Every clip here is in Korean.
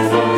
세상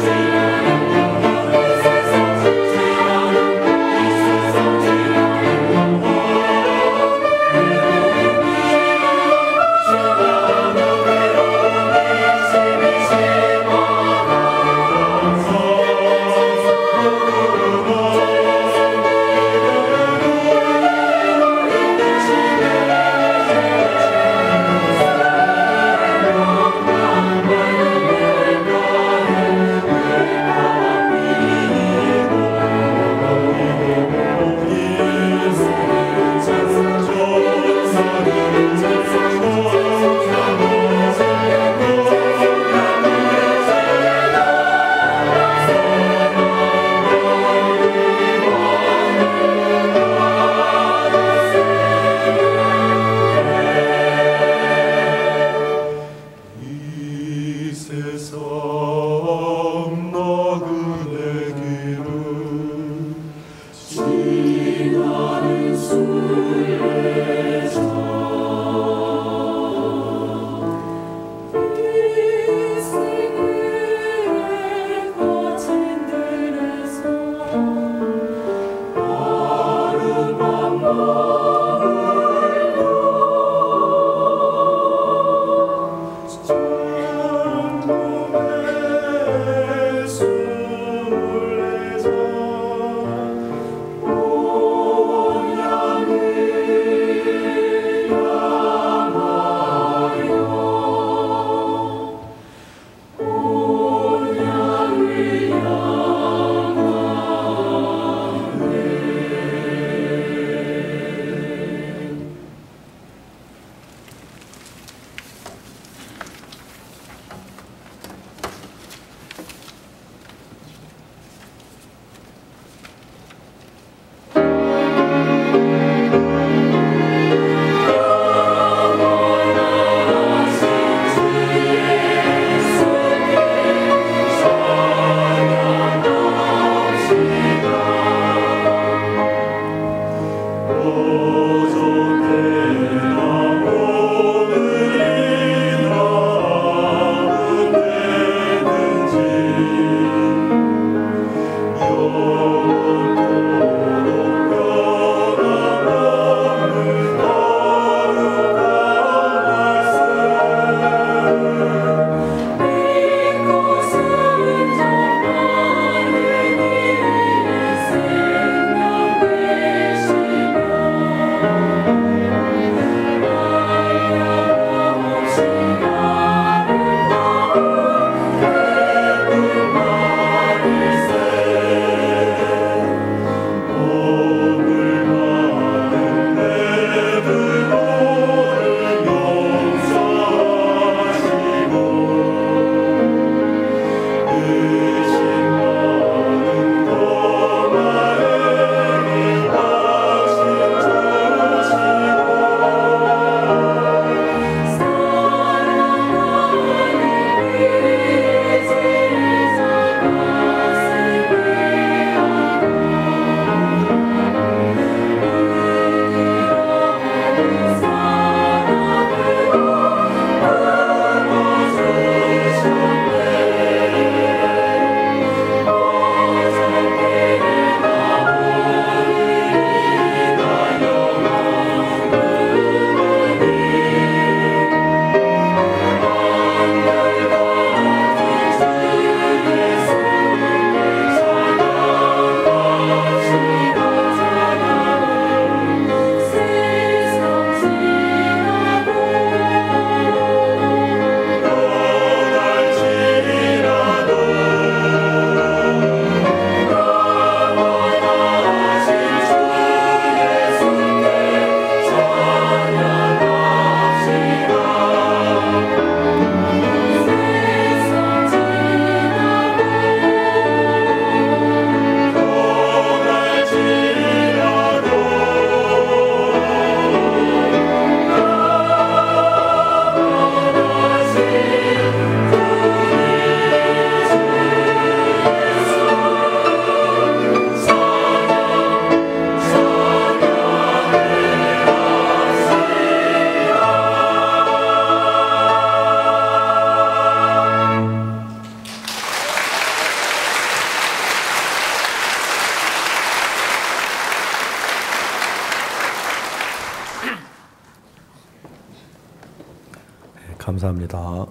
감사합니다.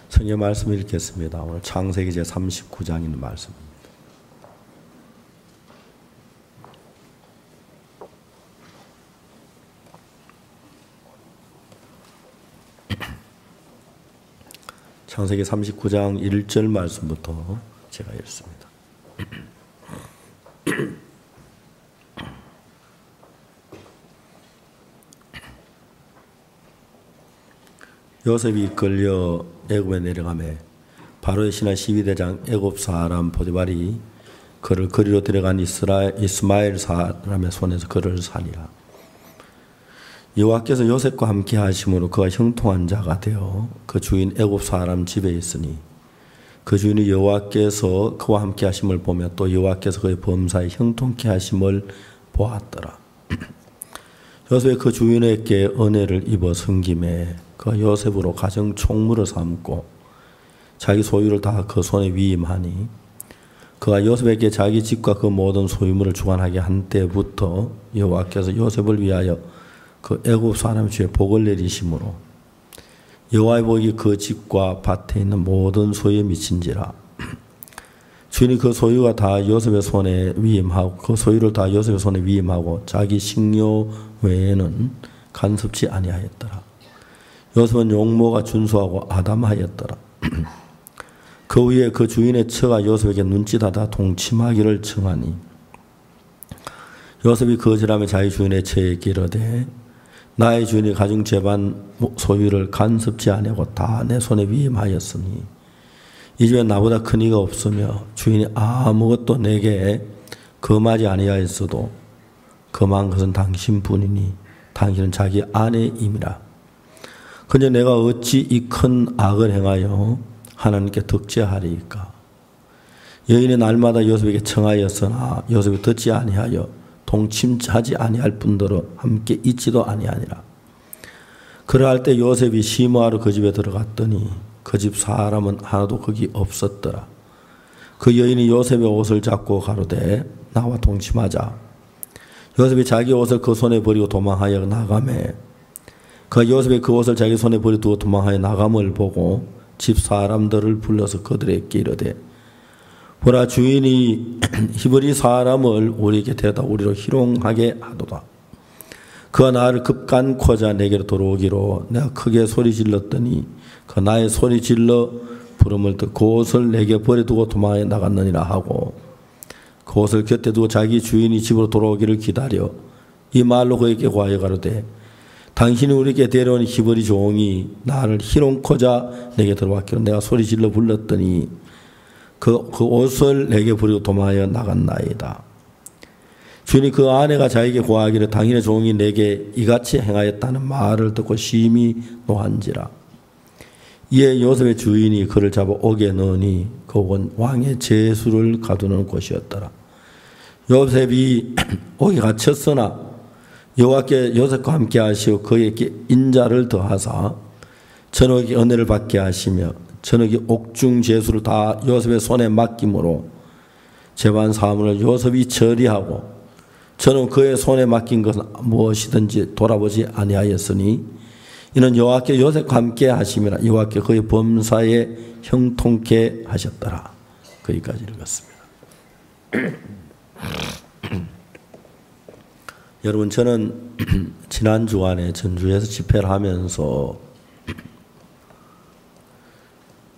성경 말씀 읽겠습니다. 오늘 창세기 제 39장 있는 말씀입니다. 창세기 39장 1절 말씀부터 제가 읽습니다. 요셉이 이끌려 애굽에 내려가매 바로의 신하 12대장 애굽 사람 보디발이 그를 거리로 데려간 이스마엘 사람의 손에서 그를 살이라. 여호와께서 요셉과 함께 하심으로 그가 형통한 자가 되어 그 주인 애굽 사람 집에 있으니 그 주인이 여호와께서 그와 함께 하심을 보며 또 여호와께서 그의 범사에 형통케 하심을 보았더라. 요셉이 그 주인에게 은혜를 입어 섬김에 그가 요셉으로 가정 총무를 삼고 자기 소유를 다 그 손에 위임하니 그가 요셉에게 자기 집과 그 모든 소유물을 주관하게 한 때부터 여호와께서 요셉을 위하여 그 애굽 사람 주에 복을 내리심으로 여호와의 복이 그 집과 밭에 있는 모든 소유에 미친지라. 주인이 그 소유가 다 요셉의 손에 위임하고 그 소유를 다 요셉의 손에 위임하고 자기 식료 외에는 간섭지 아니하였더라. 요셉은 용모가 준수하고 아담하였더라. 그 후에 그 주인의 처가 요셉에게 눈짓하다 동침하기를 청하니 요셉이 거절하며 자기 주인의 처에게 이르되 나의 주인이 가정 재반 소유를 간섭지 아니하고 다 내 손에 위임하였으니 이 집에 나보다 큰 이가 없으며 주인이 아무것도 내게 금하지 아니하였어도 금한 것은 당신뿐이니 당신은 자기 아내임이라. 그런데 내가 어찌 이 큰 악을 행하여 하나님께 덕죄하리이까. 여인이 날마다 요셉에게 청하였으나 요셉이 듣지 아니하여 동침하지 아니할 뿐더러 함께 있지도 아니하니라. 그러할 때 요셉이 시므하러 그 집에 들어갔더니 그 집 사람은 하나도 거기 없었더라. 그 여인이 요셉의 옷을 잡고 가로되 나와 동침하자. 요셉이 자기 옷을 그 손에 버리고 도망하여 나가매 그 요셉이 그 옷을 자기 손에 버리고 도망하여 나감을 보고 집 사람들을 불러서 그들에게 이르되 보라 주인이 히브리 사람을 우리에게 데려다 우리로 희롱하게 하도다. 그가 나를 급간코자 내게로 들어오기로 내가 크게 소리 질렀더니 그 나의 소리 질러 부름을 듣고 그 옷을 내게 버려두고 도망해 나갔느니라 하고 그 옷을 곁에 두고 자기 주인이 집으로 돌아오기를 기다려 이 말로 그에게 고하여 가로되 당신이 우리에게 데려온 히브리 종이 나를 희롱코자 내게 들어왔기로 내가 소리 질러 불렀더니 그 옷을 내게 버리고 도망하여 나갔나이다. 주인이 그 아내가 자기에게 고하기를 당신의 종이 내게 이같이 행하였다는 말을 듣고 심히 노한지라. 이에 요셉의 주인이 그를 잡아 옥에 넣으니 그곳은 왕의 제수를 가두는 곳이었더라. 요셉이 옥에 갇혔으나 여호와께 요셉과 함께 하시고 그에게 인자를 더하사 전역이 은혜를 받게 하시며 전역이 옥중 제수를 다 요셉의 손에 맡김으로 재반 사물을 요셉이 처리하고 저는 그의 손에 맡긴 것은 무엇이든지 돌아보지 아니하였으니 이는 여호와께 요셉과 함께 하심이라. 여호와께 그의 범사에 형통케 하셨더라. 거기까지 읽었습니다. 여러분 저는 지난 주간에 전주에서 집회를 하면서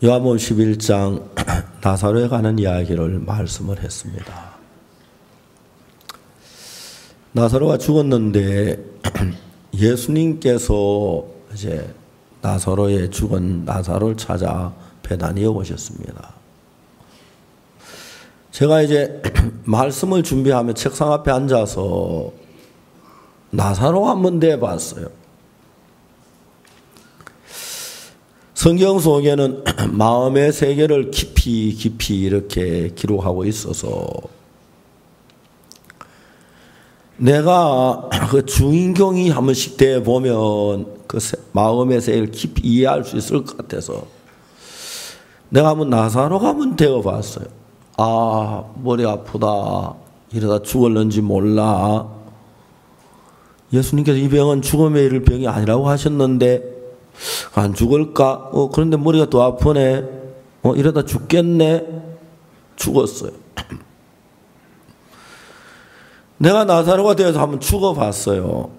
요한복음 11장 나사로에 가는 이야기를 말씀을 했습니다. 나사로가 죽었는데 예수님께서 이제 나사로의 죽은 나사로를 찾아 베다니에 오셨습니다. 제가 이제 말씀을 준비하며 책상 앞에 앉아서 나사로 한번 내봤어요. 성경 속에는 마음의 세계를 깊이 이렇게 기록하고 있어서 내가 그 주인공이 한 번씩 돼 보면 그 마음의 세계를 깊이 이해할 수 있을 것 같아서 내가 한번 나사로가 한번 되어 봤어요. 아, 머리 아프다. 이러다 죽을는지 몰라. 예수님께서 이 병은 죽음에 이를 병이 아니라고 하셨는데 안 죽을까? 그런데 머리가 더 아프네. 이러다 죽겠네. 죽었어요. 내가 나사로가 되어서 한번 죽어봤어요.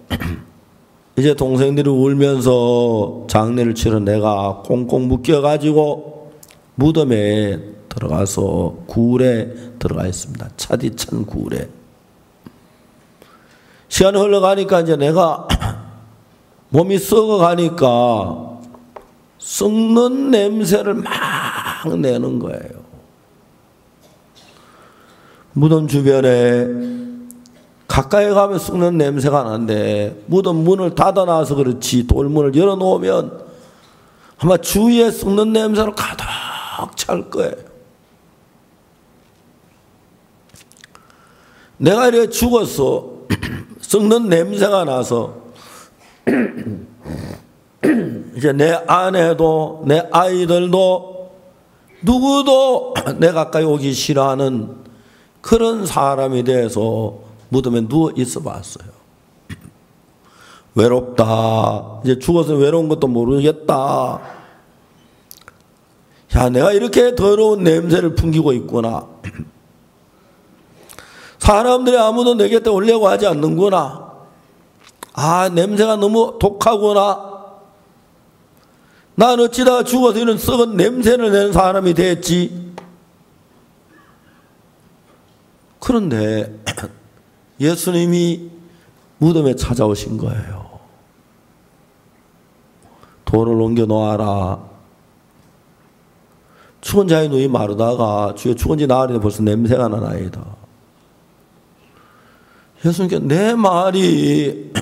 이제 동생들이 울면서 장례를 치러 내가 꽁꽁 묶여가지고 무덤에 들어가서 구울에 들어가 있습니다. 차디찬 구울에. 시간이 흘러가니까 이제 내가 몸이 썩어가니까 썩는 냄새를 막 내는 거예요. 무덤 주변에 가까이 가면 썩는 냄새가 나는데 무덤 문을 닫아놔서 그렇지 돌문을 열어놓으면 아마 주위에 썩는 냄새로 가득 찰 거예요. 내가 이렇게 죽었어. 썩는 냄새가 나서 이제 내 아내도 내 아이들도 누구도 내 가까이 오기 싫어하는 그런 사람이 돼서 무덤에 누워 있어 봤어요. 외롭다. 이제 죽어서 외로운 것도 모르겠다. 야, 내가 이렇게 더러운 냄새를 풍기고 있구나. 사람들이 아무도 내 곁에 오려고 하지 않는구나. 아, 냄새가 너무 독하구나. 난 어찌다 죽어서 이런 썩은 냄새를 내는 사람이 됐지. 그런데 예수님이 무덤에 찾아오신 거예요. 돌을 옮겨 놓아라. 죽은 자의 눈이 마르다가 주여 죽은 지 나흘인데 벌써 냄새가 나나이다. 예수님께 내 말이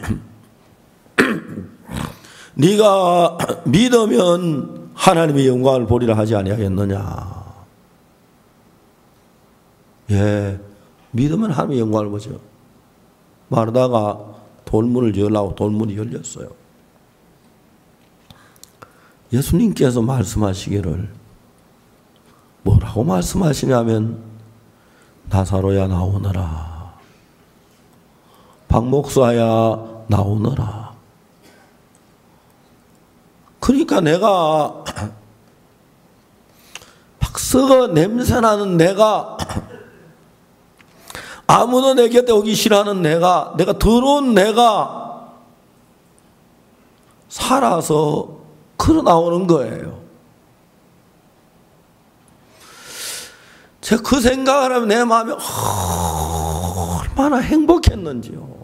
네가 믿으면 하나님의 영광을 보리라 하지 아니하겠느냐. 예, 믿으면 하나님의 영광을 보죠. 마르다가 돌문을 열라고 돌문이 열렸어요. 예수님께서 말씀하시기를 뭐라고 말씀하시냐면 나사로야 나오너라. 박목사야 나오너라. 그러니까 내가 막 썩어 냄새나는 내가 아무도 내 곁에 오기 싫어하는 내가 더러운 내가 살아서 걸어 나오는 거예요. 제가 그 생각을 하면 내 마음이 얼마나 행복했는지요.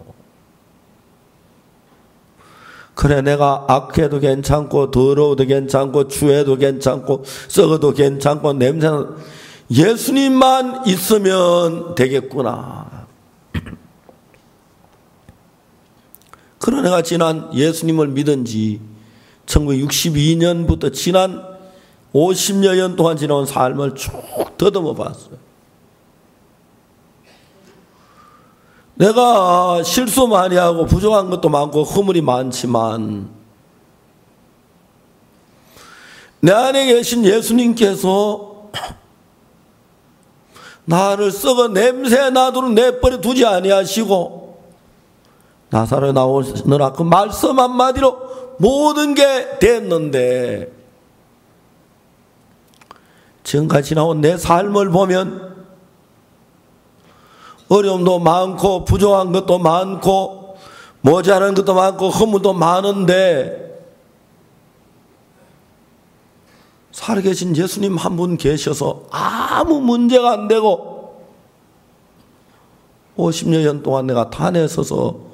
그래, 내가 악해도 괜찮고 더러워도 괜찮고 추해도 괜찮고 썩어도 괜찮고 냄새는 예수님만 있으면 되겠구나. 그런 내가 지난 예수님을 믿은 지 1962년부터 지난 50여 년 동안 지나온 삶을 쭉 더듬어 봤어요. 내가 실수 많이 하고 부족한 것도 많고 허물이 많지만 내 안에 계신 예수님께서 나를 썩어 냄새 나도록 내버려 두지 아니하시고 나사로에 나오느라 그 말씀 한마디로 모든 게 됐는데 지금까지 나온 내 삶을 보면 어려움도 많고 부족한 것도 많고 모자란 것도 많고 허물도 많은데 살아계신 예수님 한 분 계셔서 아무 문제가 안 되고 50여 년 동안 내가 단에 서서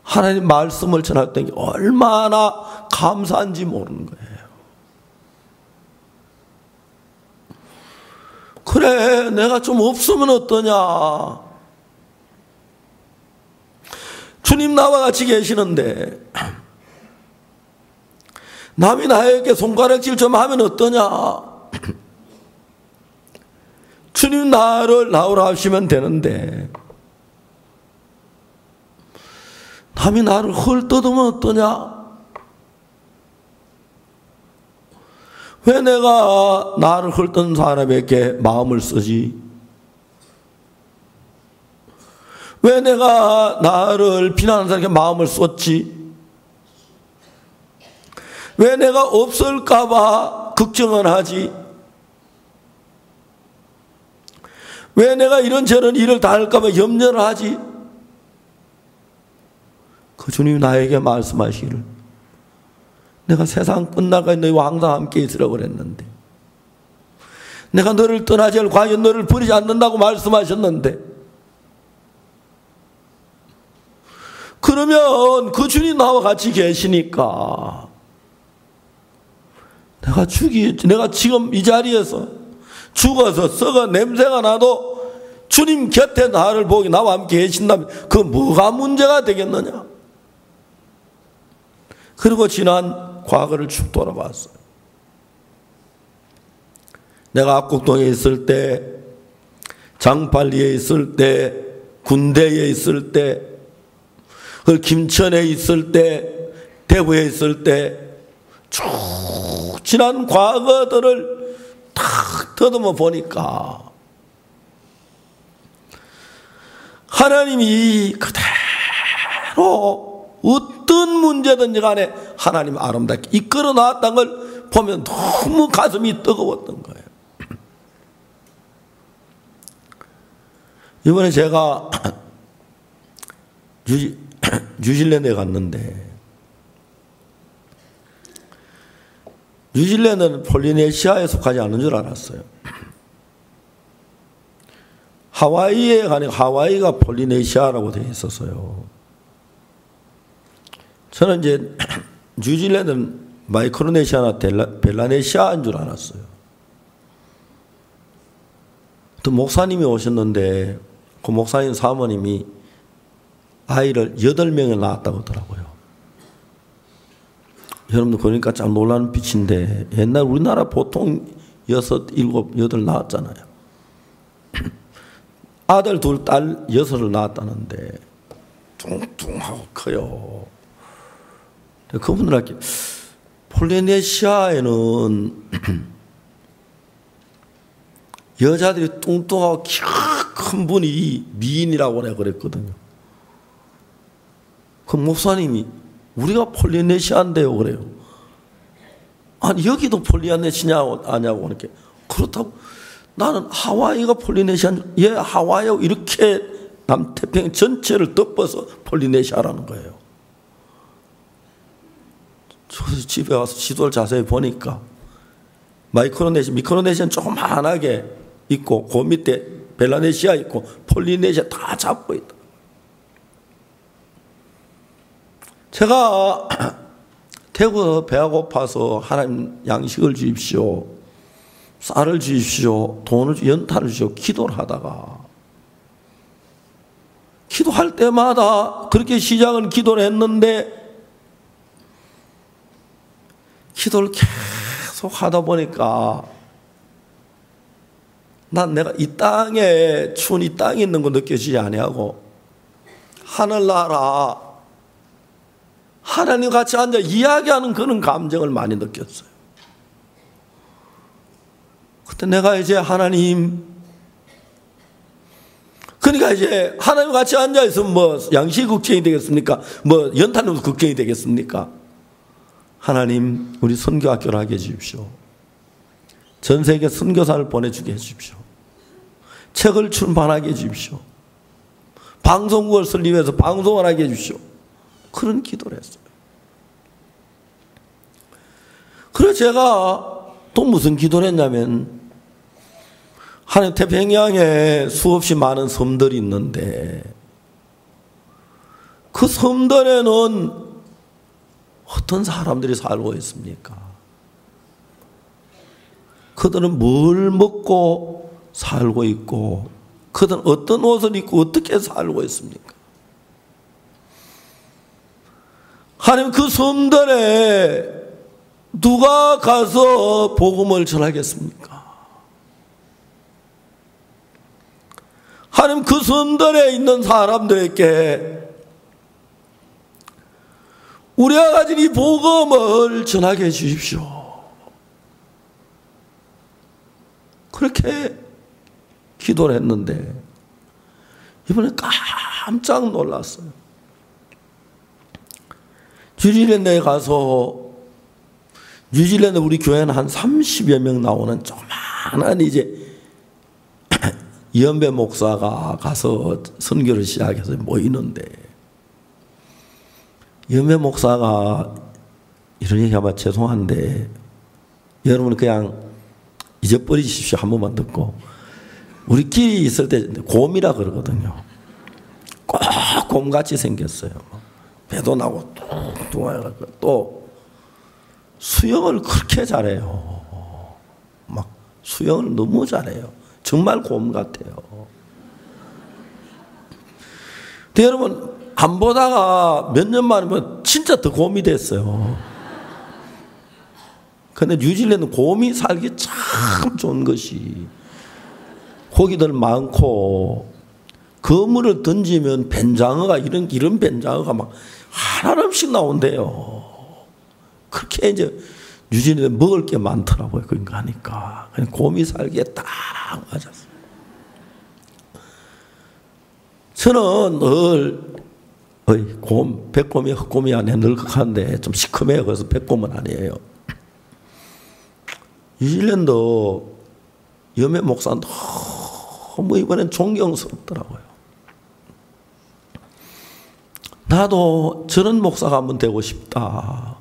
하나님 말씀을 전할 때 얼마나 감사한지 모르는 거예요. 그래, 내가 좀 없으면 어떠냐. 주님 나와 같이 계시는데 남이 나에게 손가락질 좀 하면 어떠냐. 주님 나를 나오라 하시면 되는데 남이 나를 헐뜯으면 어떠냐. 왜 내가 나를 헐뜯는 사람에게 마음을 쓰지? 왜 내가 나를 비난하는 사람에게 마음을 쏟지? 왜 내가 없을까봐 걱정을 하지? 왜 내가 이런저런 일을 다 할까봐 염려를 하지? 그 주님이 나에게 말씀하시기를 내가 세상 끝날까지 너희와 항상 함께 있으라고 그랬는데, 내가 너를 떠나지 않고 과연 너를 버리지 않는다고 말씀하셨는데, 그러면 그 주님 나와 같이 계시니까 내가 지금 이 자리에서 죽어서 썩어 냄새가 나도 주님 곁에 나를 보기 나와 함께 계신다면 그 뭐가 문제가 되겠느냐? 그리고 지난 과거를 쭉 돌아봤어요. 내가 압곡동에 있을 때, 장팔리에 있을 때, 군대에 있을 때, 그 김천에 있을 때, 대구에 있을 때, 쭉 지난 과거들을 탁 더듬어 보니까 하나님이 그대로 어떤 문제든지 간에 하나님 아름답게 이끌어 나왔다는 걸 보면 너무 가슴이 뜨거웠던 거예요. 이번에 제가 뉴질랜드에 갔는데, 뉴질랜드는 폴리네시아에 속하지 않는 줄 알았어요. 하와이에 가니까 하와이가 폴리네시아라고 되어 있었어요. 저는 이제 뉴질랜드는 마이크로네시아나 벨라네시아인 줄 알았어요. 또 목사님이 오셨는데 그 목사님 사모님이 아이를 8명을 낳았다고 하더라고요. 여러분들 그러니까 참 놀라는 빛인데, 옛날 우리나라 보통 6, 7, 8 낳았잖아요. 아들 2, 딸 6을 낳았다는데 뚱뚱하고 커요. 그분들한테 폴리네시아에는 여자들이 뚱뚱하고 키가 큰 분이 미인이라고 내가 그랬거든요. 그 목사님이 우리가 폴리네시아인데요 그래요. 아니 여기도 폴리네시아냐고 아냐고 이렇게. 그렇다고 나는 하와이가 폴리네시아인, 예 하와이하고 이렇게 남태평양 전체를 덮어서 폴리네시아라는 거예요. 저도 집에 와서 지도를 자세히 보니까 미크로네시아는 조그만하게 있고 그 밑에 벨라네시아 있고 폴리네시아 다 잡고 있다. 제가 대구에서 배가 고파서 하나님 양식을 주십시오, 쌀을 주십시오, 돈을 연탄을 주십시오 기도를 하다가, 기도할 때마다 그렇게 시작은 기도를 했는데 기도를 계속 하다 보니까 난 내가 이 땅에 추운 이 땅에 있는 거 느껴지지 아니하고 하늘나라 하나님 같이 앉아 이야기하는 그런 감정을 많이 느꼈어요. 그때 내가 이제 하나님, 그러니까 이제 하나님 같이 앉아 있으면 뭐 양식 걱정이 되겠습니까? 뭐 연탄으로 걱정이 되겠습니까? 하나님 우리 선교학교를 하게 해주십시오. 전 세계 선교사를 보내주게 해주십시오. 책을 출판하게 해주십시오. 방송국을 설립해서 방송을 하게 해주십시오. 그런 기도를 했어요. 그래서 제가 또 무슨 기도를 했냐면, 하나님 태평양에 수없이 많은 섬들이 있는데 그 섬들에는 어떤 사람들이 살고 있습니까? 그들은 뭘 먹고 살고 있고, 그들은 어떤 옷을 입고 어떻게 살고 있습니까? 하나님 그 섬들에 누가 가서 복음을 전하겠습니까? 하나님 그 섬들에 있는 사람들에게 우리가 가진 이 복음을 전하게 해주십시오. 그렇게 기도를 했는데 이번에 깜짝 놀랐어요. 뉴질랜드에 가서, 뉴질랜드 우리 교회는 한 30여 명 나오는 조그마한 이제 이연배 목사가 가서 선교를 시작해서 모이는데, 이연배 목사가 이런 얘기하면 죄송한데 여러분 그냥 잊어버리십시오. 한 번만 듣고, 우리끼리 있을 때 곰이라 그러거든요. 꼭 곰같이 생겼어요. 배도 나고 뚱뚱해가지고 또 수영을 그렇게 잘해요. 막 수영을 너무 잘해요. 정말 곰 같아요. 근데 여러분 안 보다가 몇 년 만이면 진짜 더 곰이 됐어요. 근데 뉴질랜드 곰이 살기 참 좋은 것이, 고기들 많고 그물을 던지면 뱀장어가 이런 뱀장어가 막 하나씩 나온대요. 그렇게 이제 뉴질랜드 먹을 게 많더라고요. 그러니까 하니까 그냥 곰이 살기에 딱 맞았어요. 저는 늘 곰, 백곰이 흑곰이 아니에요. 늙적한데 좀 시커매요. 그래서 백곰은 아니에요. 뉴질랜드 염해 목사는 너무 이번엔 존경스럽더라고요. 나도 저런 목사가 한번 되고 싶다.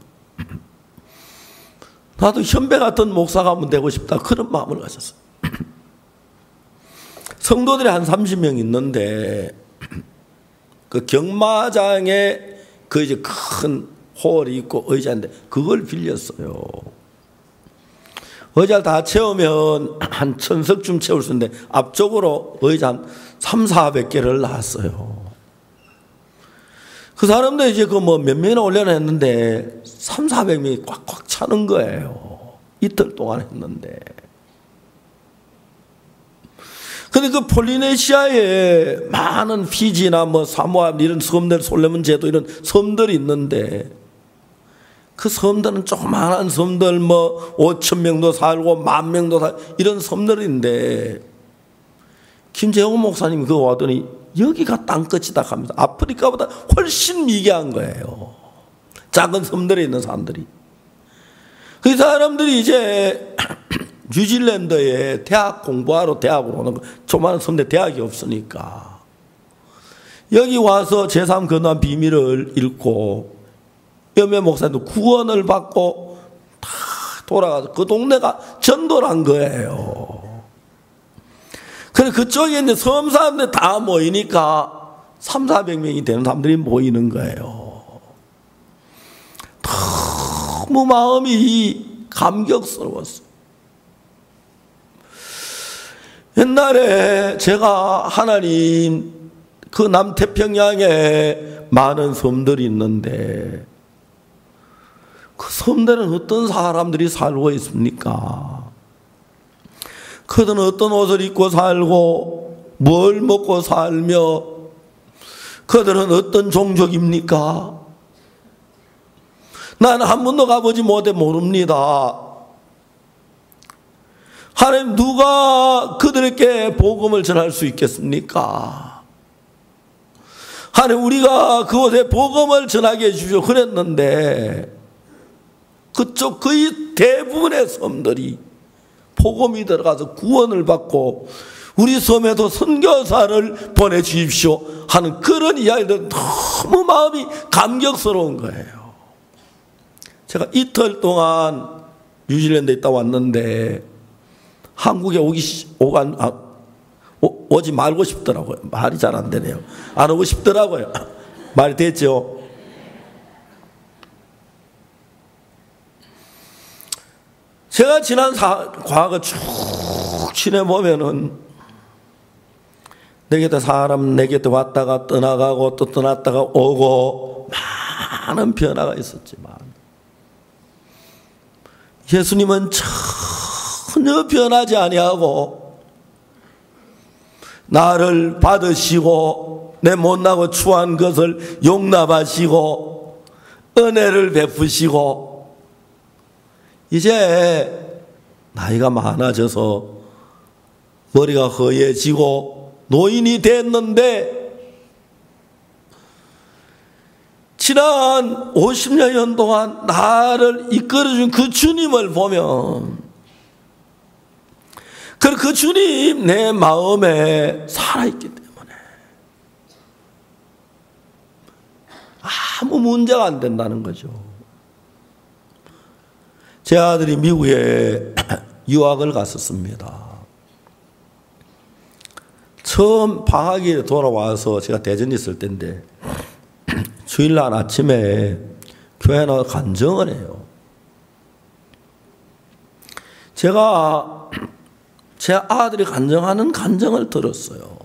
나도 현배 같은 목사가 한번 되고 싶다. 그런 마음을 가졌어요. 성도들이 한 30명 있는데 그 경마장에 그 이제 큰 홀이 있고 의자인데 그걸 빌렸어요. 의자를 다 채우면 한 1000석쯤 채울 수 있는데 앞쪽으로 의자 한 300~400개를 놨어요. 그 사람들 이제 그 뭐 몇 명이나 올려놨는데 300~400명이 꽉꽉 차는 거예요. 이틀 동안 했는데. 근데 그 폴리네시아에 많은 피지나 뭐 사모아 이런 섬들, 솔레몬 제도 이런 섬들이 있는데 그 섬들은 조그마한 섬들 뭐 5,000명도 살고 10,000명도 살고 이런 섬들인데 김재홍 목사님이 그거 와더니 여기가 땅끝이다 합니다. 아프리카보다 훨씬 미개한 거예요. 작은 섬들에 있는 사람들이. 그 사람들이 이제 뉴질랜드에 대학 공부하러 대학으로 오는 거, 조그마한 섬인데 대학이 없으니까 여기 와서 제3 근원 비밀을 읽고 염해 목사님도 구원을 받고 다 돌아가서 그 동네가 전도를 한 거예요. 그래 그쪽에 있는 섬 사람들 다 모이니까 300~400명이 되는 사람들이 모이는 거예요. 너무 마음이 감격스러웠어요. 옛날에 제가 하나님 그 남태평양에 많은 섬들이 있는데 그 섬들은 어떤 사람들이 살고 있습니까? 그들은 어떤 옷을 입고 살고 뭘 먹고 살며 그들은 어떤 종족입니까? 나는 한 번도 가보지 못해 모릅니다. 하나님 누가 그들에게 복음을 전할 수 있겠습니까? 하나님 우리가 그곳에 복음을 전하게 해주시오 그랬는데 그쪽 거의 대부분의 섬들이 복음이 들어가서 구원을 받고 우리 섬에도 선교사를 보내주십시오 하는 그런 이야기들 너무 마음이 감격스러운 거예요. 제가 이틀 동안 뉴질랜드에 있다 왔는데 한국에 오지 말고 싶더라고요. 말이 잘 안 되네요. 안 오고 싶더라고요. 말이 됐죠? 제가 지난 과거 쭉 지내보면은 내 곁에 사람 내 곁에 왔다가 떠나가고 또 떠났다가 오고 많은 변화가 있었지만 예수님은 전혀 변하지 아니하고 나를 받으시고 내 못나고 추한 것을 용납하시고 은혜를 베푸시고 이제 나이가 많아져서 머리가 허해지고 노인이 됐는데 지난 50년 동안 나를 이끌어준 그 주님을 보면 그 주님 내 마음에 살아있기 때문에 아무 문제가 안 된다는 거죠. 제 아들이 미국에 유학을 갔었습니다. 처음 방학에 돌아와서 제가 대전에 있을 때인데 주일날 아침에 교회 나와 간증을 해요. 제가 제 아들이 간증하는 간증을 들었어요.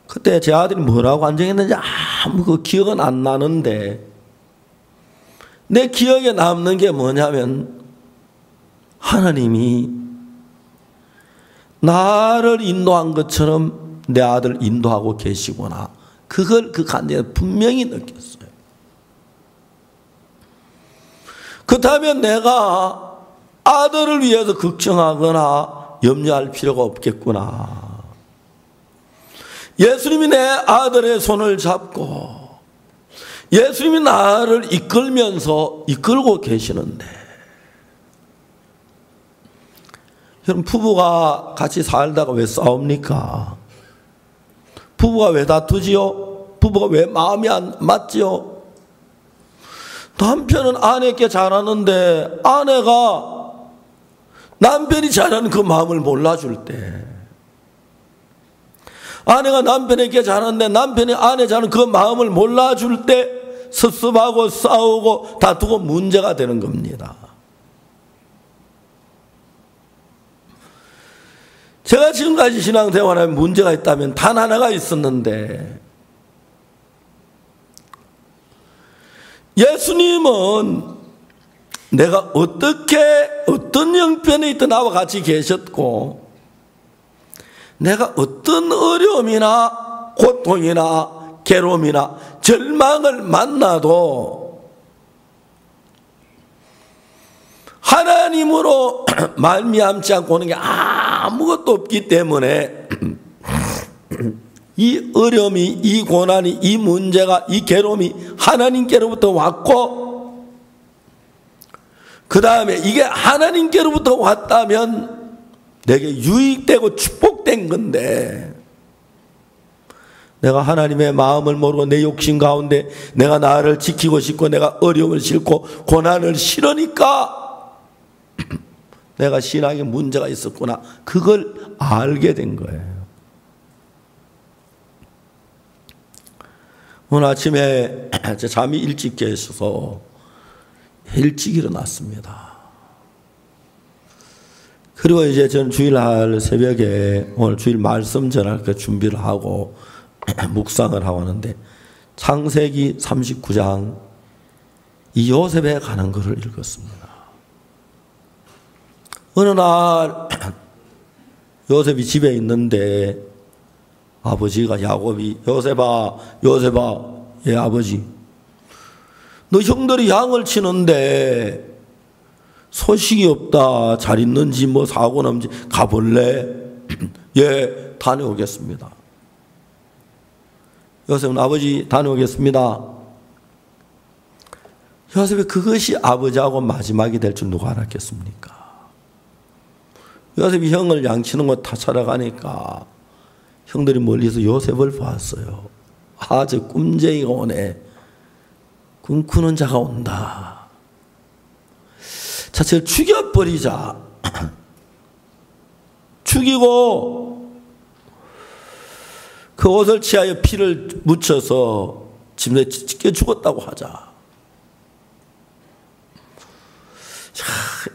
그때 제 아들이 뭐라고 간증했는지 아무 그 기억은 안 나는데 내 기억에 남는 게 뭐냐면 하나님이 나를 인도한 것처럼 내 아들을 인도하고 계시구나. 그걸 그 간증에 분명히 느꼈어요. 그렇다면 내가 아들을 위해서 걱정하거나 염려할 필요가 없겠구나. 예수님이 내 아들의 손을 잡고 예수님이 나를 이끌고 계시는데 여러분 부부가 같이 살다가 왜 싸웁니까? 부부가 왜 다투지요? 부부가 왜 마음이 안 맞지요? 남편은 아내께 잘하는데 아내가 남편이 잘하는 그 마음을 몰라줄 때, 아내가 남편에게 잘하는데 남편이 아내 잘하는 그 마음을 몰라줄 때 섭섭하고 싸우고 다투고 문제가 되는 겁니다. 제가 지금까지 신앙생활에 문제가 있다면 단 하나가 있었는데, 예수님은 내가 어떤 형편에 있든 나와 같이 계셨고, 내가 어떤 어려움이나 고통이나 괴로움이나 절망을 만나도 하나님으로 말미암지 않고 오는 게 아무것도 없기 때문에 이 어려움이, 이 고난이, 이 문제가, 이 괴로움이 하나님께로부터 왔고, 그 다음에 이게 하나님께로부터 왔다면 내게 유익되고 축복된 건데, 내가 하나님의 마음을 모르고 내 욕심 가운데 내가 나를 지키고 싶고 내가 어려움을 싫고 고난을 싫으니까 내가 신앙에 문제가 있었구나, 그걸 알게 된 거예요. 오늘 아침에 잠이 일찍 깨셔서 일찍 일어났습니다. 그리고 이제 저는 주일날 새벽에 오늘 주일 말씀 전할 그 준비를 하고 묵상을 하고 하는데, 창세기 39장 이 요셉에 관한 것을 읽었습니다. 어느 날 요셉이 집에 있는데 아버지가 야곱이 요셉아, 예 아버지, 너 형들이 양을 치는데 소식이 없다. 잘 있는지 뭐 사고 남지 가볼래? 예, 다녀오겠습니다. 요셉은 아버지 다녀오겠습니다. 요셉이 그것이 아버지하고 마지막이 될 줄 누가 알았겠습니까? 요셉이 형을 양치는 거 다 찾아가니까 형들이 멀리서 요셉을 봤어요. 아, 저 꿈쟁이가 오네. 꿈꾸는 자가 온다. 자, 저를 죽여버리자. 죽이고 그 옷을 취하여 피를 묻혀서 집에 찢겨 죽었다고 하자. 자,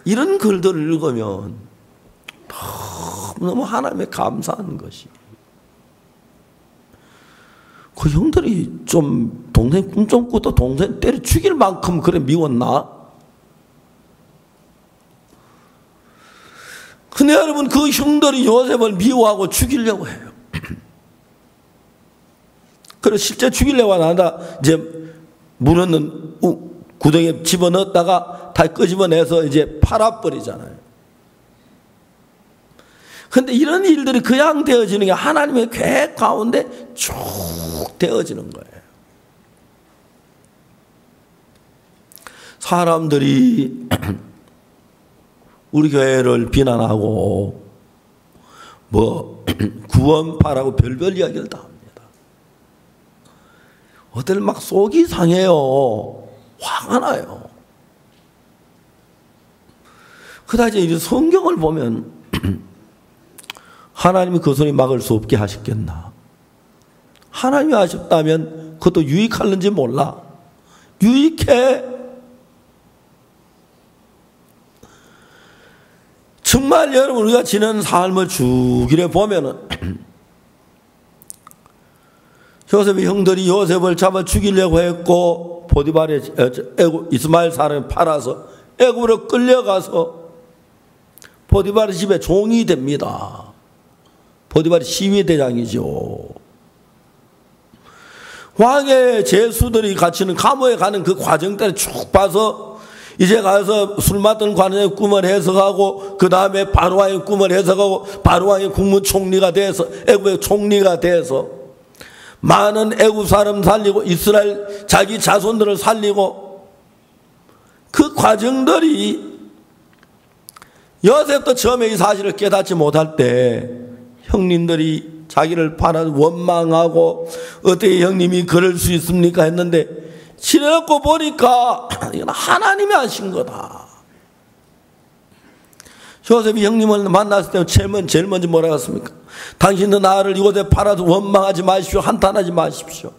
이런 글들을 읽으면 너무 하나님에 감사한 것이, 그 형들이 좀 동생 꿈 좀 꾸도 동생 때려 죽일 만큼 그래 미웠나? 근데 여러분, 그 형들이 요셉을 미워하고 죽이려고 해요. 그래서 실제 죽이려고 하다 이제 물었는 구덩이에 집어넣었다가 다 끄집어내서 이제 팔아버리잖아요. 근데 이런 일들이 그냥 되어지는 게 하나님의 계획 가운데 쭉 되어지는 거예요. 사람들이 우리 교회를 비난하고 뭐 구원파라고 별별 이야기를 다 합니다. 어들 막 속이 상해요. 화가 나요. 그다지 이제 성경을 보면 하나님이 그 소리 막을 수 없게 하셨겠나? 하나님이 하셨다면 그것도 유익할는지 몰라. 유익해. 정말 여러분 우리가 지내는 삶을 쭉 이래 보면은 요셉의 형들이 요셉을 잡아 죽이려고 했고 보디발의 이스마엘 사람을 팔아서 애굽으로 끌려가서 보디발의 집에 종이 됩니다. 보디발이 시위대장이죠. 왕의 제수들이 갇히는 감옥에 가는 그 과정 때를 쭉 봐서 이제 가서 술 맡던 관원의 꿈을 해석하고 그 다음에 바로왕의 꿈을 해석하고 바로왕의 국무총리가 돼서 애굽의 총리가 돼서 많은 애굽 사람 살리고 이스라엘 자기 자손들을 살리고 그 과정들이 요셉도 처음에 이 사실을 깨닫지 못할 때 형님들이 자기를 팔아 원망하고 어떻게 형님이 그럴 수 있습니까 했는데 지내놓고 보니까 이건 하나님이 하신 거다. 요셉이 형님을 만났을 때 제일 먼저 뭐라고 했습니까? 당신도 나를 이곳에 팔아서 원망하지 마십시오. 한탄하지 마십시오.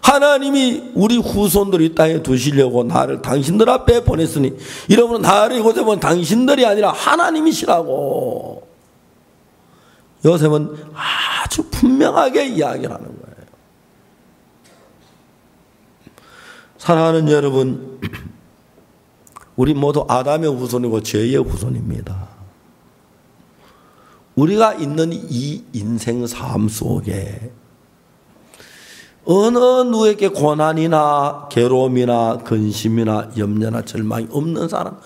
하나님이 우리 후손들이 이 땅에 두시려고 나를 당신들 앞에 보냈으니 여러분 나를 이곳에 본 당신들이 아니라 하나님이시라고 요셉은 아주 분명하게 이야기를 하는 거예요. 사랑하는 여러분, 우리 모두 아담의 후손이고 죄의 후손입니다. 우리가 있는 이 인생 삶 속에 어느 누구에게 고난이나 괴로움이나 근심이나 염려나 절망이 없는 사람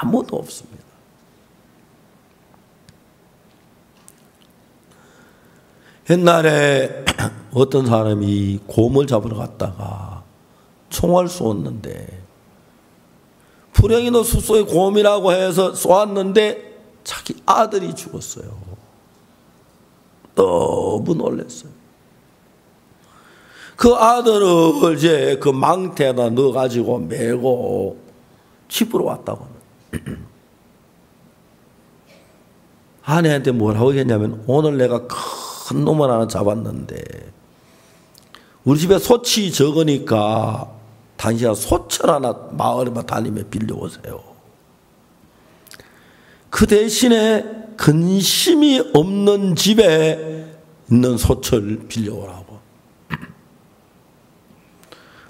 아무도 없습니다. 옛날에 어떤 사람이 곰을 잡으러 갔다가 총을 쏘았는데 불행히 너 숲속에 곰이라고 해서 쏘았는데 자기 아들이 죽었어요. 너무 놀랐어요. 그 아들을 이제 그 망태에다 넣어가지고 메고 집으로 왔다고 합니다. 아내한테 뭐라고 했냐면 오늘 내가 큰 놈을 하나 잡았는데 우리 집에 소치 적으니까 당신아 소철 하나 마을에만 다니며 빌려오세요. 그 대신에 근심이 없는 집에 있는 소철 빌려오라고.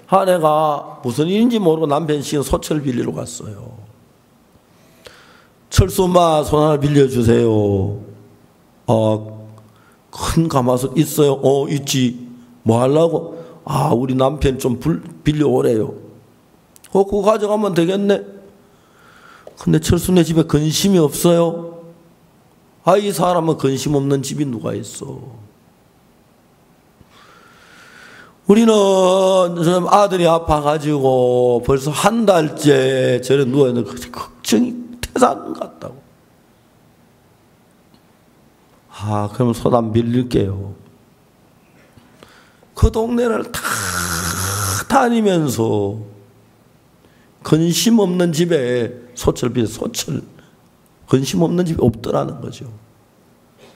아내가 무슨 일인지 모르고 남편 시킨 소철 빌리러 갔어요. 철수마 손 하나 빌려주세요. 큰 가마솥 있어요? 있지. 뭐 하려고? 우리 남편 좀 빌려오래요. 그거 가져가면 되겠네. 근데 철수네 집에 근심이 없어요? 이 사람은 근심 없는 집이 누가 있어? 우리는 아들이 아파가지고 벌써 한 달째 저래 누워있는 걱정이 태산 같다고. 그럼 소담 빌릴게요. 그 동네를 다 다니면서 근심 없는 집에 소철 근심 없는 집이 없더라는 거죠.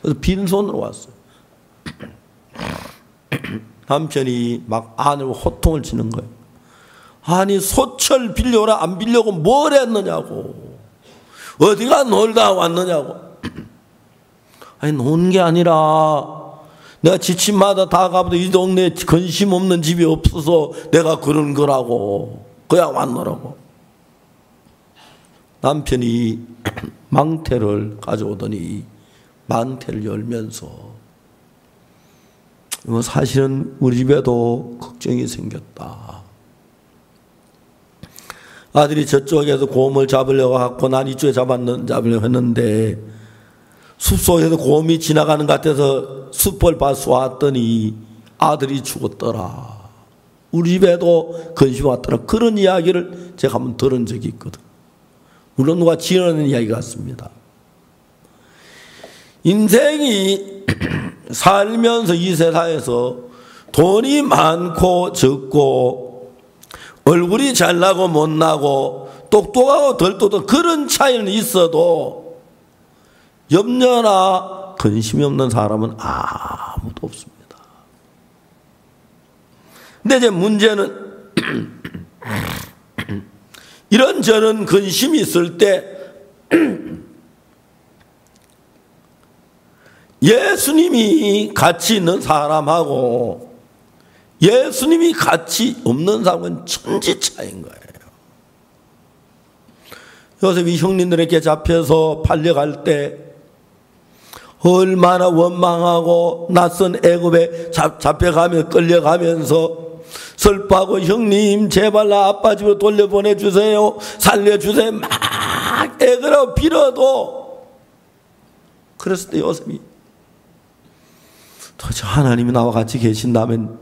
그래서 빈손으로 왔어요. 남편이 막 아내로 호통을 치는 거예요. 아니 소철 빌려오라 안 빌려고 뭘 했느냐고. 어디가 놀다 왔느냐고. 아니 논 게 아니라 내가 지침마다 다 가봐도 이 동네에 근심 없는 집이 없어서 내가 그런 거라고. 그야 왔노라고. 남편이 망태를 가져오더니 망태를 열면서 사실은 우리 집에도 걱정이 생겼다. 아들이 저쪽에서 곰을 잡으려고 하고 난 이쪽에 잡으려고 했는데 숲속에서 곰이 지나가는 것 같아서 숲을 봐 쏘았더니 아들이 죽었더라. 우리 집에도 근심이 왔더라. 그런 이야기를 제가 한번 들은 적이 있거든. 물론 누가 지어낸 이야기 같습니다. 인생이 살면서 이 세상에서 돈이 많고 적고 얼굴이 잘나고 못나고 똑똑하고 덜 똑똑 그런 차이는 있어도 염려나 근심이 없는 사람은 아무도 없습니다. 근데 이제 문제는 이런저런 근심이 있을 때 예수님이 같이 있는 사람하고 예수님이 같이 없는 사람은 천지 차이인 거예요. 요셉이 형님들에게 잡혀서 팔려갈 때 얼마나 원망하고 낯선 애굽에 잡혀가며 끌려가면서 슬퍼하고 형님 제발 나 아빠 집으로 돌려보내주세요, 살려주세요 막 애그러 빌어도 그랬을 때 요셉이 도대체 하나님이 나와 같이 계신다면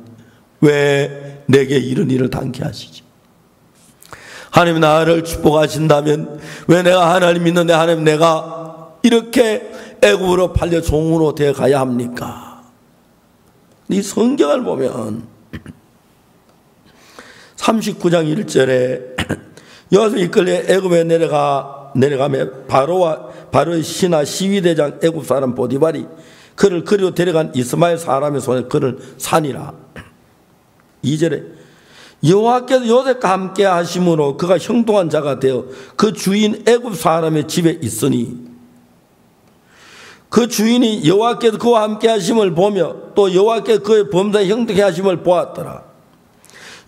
왜 내게 이런 일을 당케 하시지? 하나님이 나를 축복하신다면 왜 내가 하나님 믿는데 하나님 내가 이렇게 애굽으로 팔려 종으로 되어 가야 합니까? 이 성경을 보면 39장 1절에 요셉이 이끌려 애굽에 내려가며 바로의 신하 시위대장 애굽 사람 보디발이 그를 그리로 데려간 이스마엘 사람의 손에 그를 산이라. 2절에 여호와께서 요셉과 함께 하심으로 그가 형통한 자가 되어 그 주인 애굽 사람의 집에 있으니 그 주인이 여호와께서 그와 함께 하심을 보며 또 여호와께서 그의 범사에 형통케 하심을 보았더라.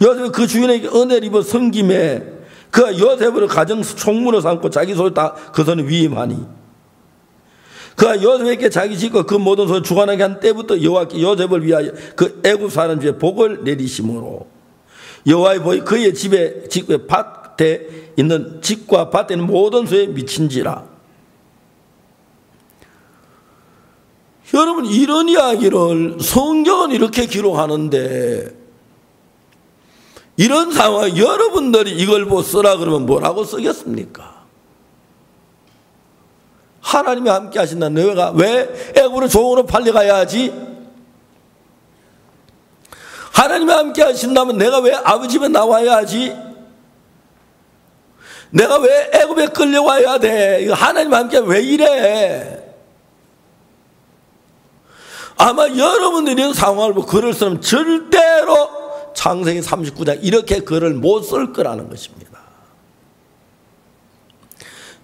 요셉이 그 주인에게 은혜를 입어 섬김에 그가 요셉을 가정 총무로 삼고 자기 손을 다 그 손에 위임하니 그가 요셉에게 자기 집과 그 모든 손을 주관하게 한 때부터 여호와께 요셉을 위하여 그 애굽 사람 집에 복을 내리심으로 여호와의 복이 그의 집에 밭에 있는 집과 밭에 있는 모든 소에 미친지라. 여러분 이런 이야기를 성경은 이렇게 기록하는데 이런 상황 여러분들이 이걸 보고 쓰라 그러면 뭐라고 쓰겠습니까? 하나님이 함께 하신다. 너가 왜 애굽으로 종으로 팔려가야 하지? 하나님이 함께 하신다면 내가 왜 아버지 집에 나와야 하지? 내가 왜 애굽에 끌려와야 돼? 하나님 함께 왜 이래? 아마 여러분들이 이런 상황을 보고 글을 쓰면 절대로 창세기 39장 이렇게 글을 못 쓸 거라는 것입니다.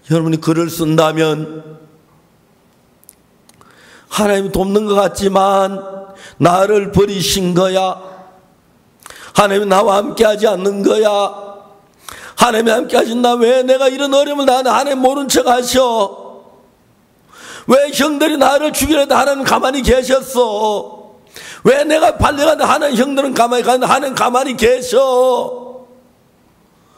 여러분이 글을 쓴다면 하나님이 돕는 것 같지만 나를 버리신 거야. 하나님이 나와 함께 하지 않는 거야. 하나님이 함께 하신다. 왜 내가 이런 어려움을 당하는데 하나님 모른 척 하셔? 왜 형들이 나를 죽이려도 하나님 가만히 계셨어? 왜 내가 팔려가는데 하나님 형들은 가만히 가는데 하나님 가만히 계셔?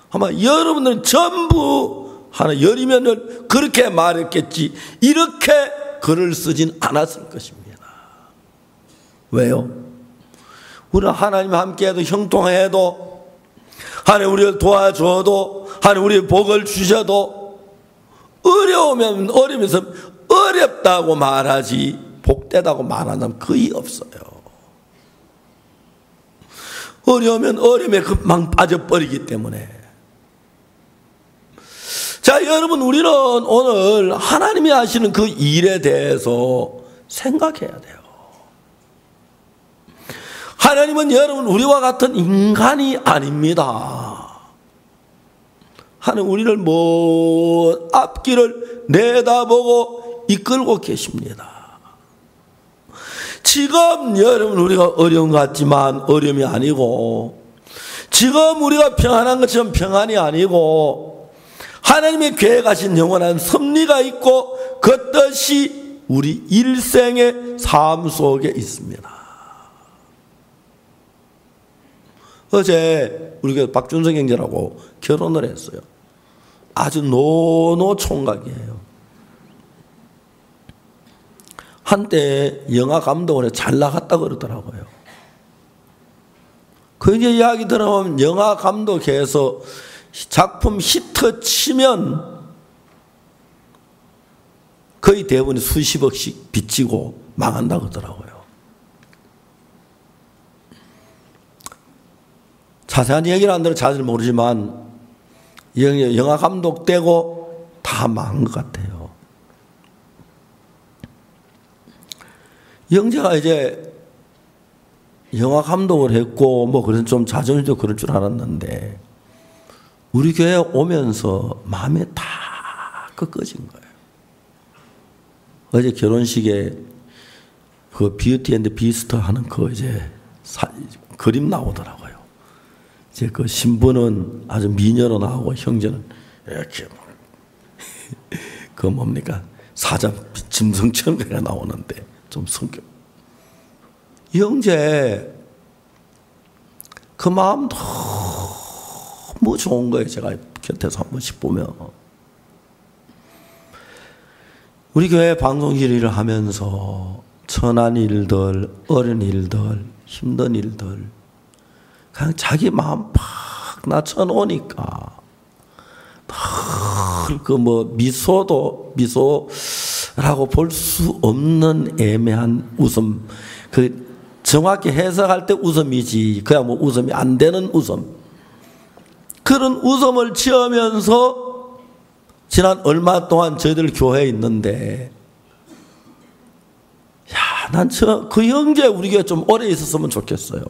아마 여러분들은 전부 하나 열이면을 그렇게 말했겠지 이렇게 글을 쓰진 않았을 것입니다. 왜요? 우리는 하나님 함께해도 형통해도 하나님 우리를 도와줘도 하나님 우리의 복을 주셔도 어려우면 어려면서 어렵다고 말하지 복되다고 말하는 사람 거의 없어요. 어려우면 어려움에 금방 빠져버리기 때문에. 자, 여러분 우리는 오늘 하나님이 하시는 그 일에 대해서 생각해야 돼요. 하나님은 여러분 우리와 같은 인간이 아닙니다. 하나님 우리를 먼 앞길을 내다보고 이끌고 계십니다. 지금 여러분 우리가 어려운 것 같지만 어려움이 아니고 지금 우리가 평안한 것처럼 평안이 아니고 하나님의 계획하신 영원한 섭리가 있고 그 뜻이 우리 일생의 삶 속에 있습니다. 어제 우리 교회 박준성 형제라고 결혼을 했어요. 아주 노노 총각이에요. 한때 영화 감독으로 잘 나갔다 그러더라고요. 그 이제 이야기 들어보면 영화 감독해서 작품 히트 치면 거의 대부분이 수십억씩 빚지고 망한다고 하더라고요. 자세한 얘기를 안 들어 자세히 모르지만 영화 감독 되고 다 망한 것 같아요. 영재가 이제 영화 감독을 했고 뭐 그래서 좀 자존심도 그럴 줄 알았는데 우리 교회 오면서 마음에 다 꺾어진 거예요. 어제 결혼식에 그 비유티 앤드 비스트 하는 그 이제 그림 나오더라고요. 이제 그 신부는 아주 미녀로 나오고 형제는 이렇게 그 뭡니까 사자 짐승처럼 그가 나오는데 좀 성격. 형제 그 마음 너무 좋은 거예요. 제가 곁에서 한 번씩 보면 우리 교회 방송실 일을 하면서 천한 일들, 어려운 일들, 힘든 일들 그냥 자기 마음 팍 낮춰놓으니까 그 뭐 미소라고 볼 수 없는 애매한 웃음 그 정확히 해석할 때 웃음이지 그야 뭐 웃음이 안 되는 웃음 그런 웃음을 지으면서 지난 얼마 동안 저희들 교회에 있는데 야, 난 그 형제 우리 교회 좀 오래 있었으면 좋겠어요.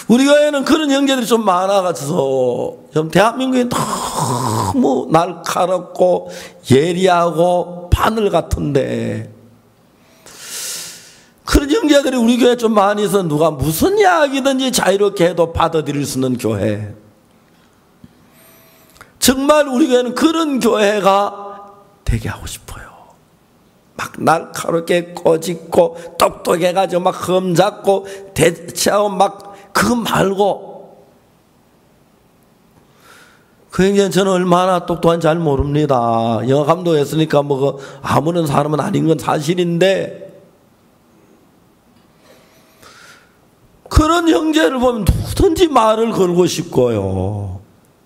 우리 교회는 그런 형제들이 좀 많아가지고 좀 대한민국이 너무 날카롭고 예리하고 바늘 같은데 그런 형제들이 우리 교회에 좀 많이 있어 누가 무슨 이야기든지 자유롭게 해도 받아들일 수 있는 교회. 정말 우리 교회는 그런 교회가 되게 하고 싶어요. 막 날카롭게 꼬집고 똑똑해가지고 막 흠잡고 대체하고 막 그거 말고 그 형제는 저는 얼마나 똑똑한지 잘 모릅니다. 영화 감독했으니까 뭐 아무런 사람은 아닌 건 사실인데 그런 형제를 보면 누구든지 말을 걸고 싶고요.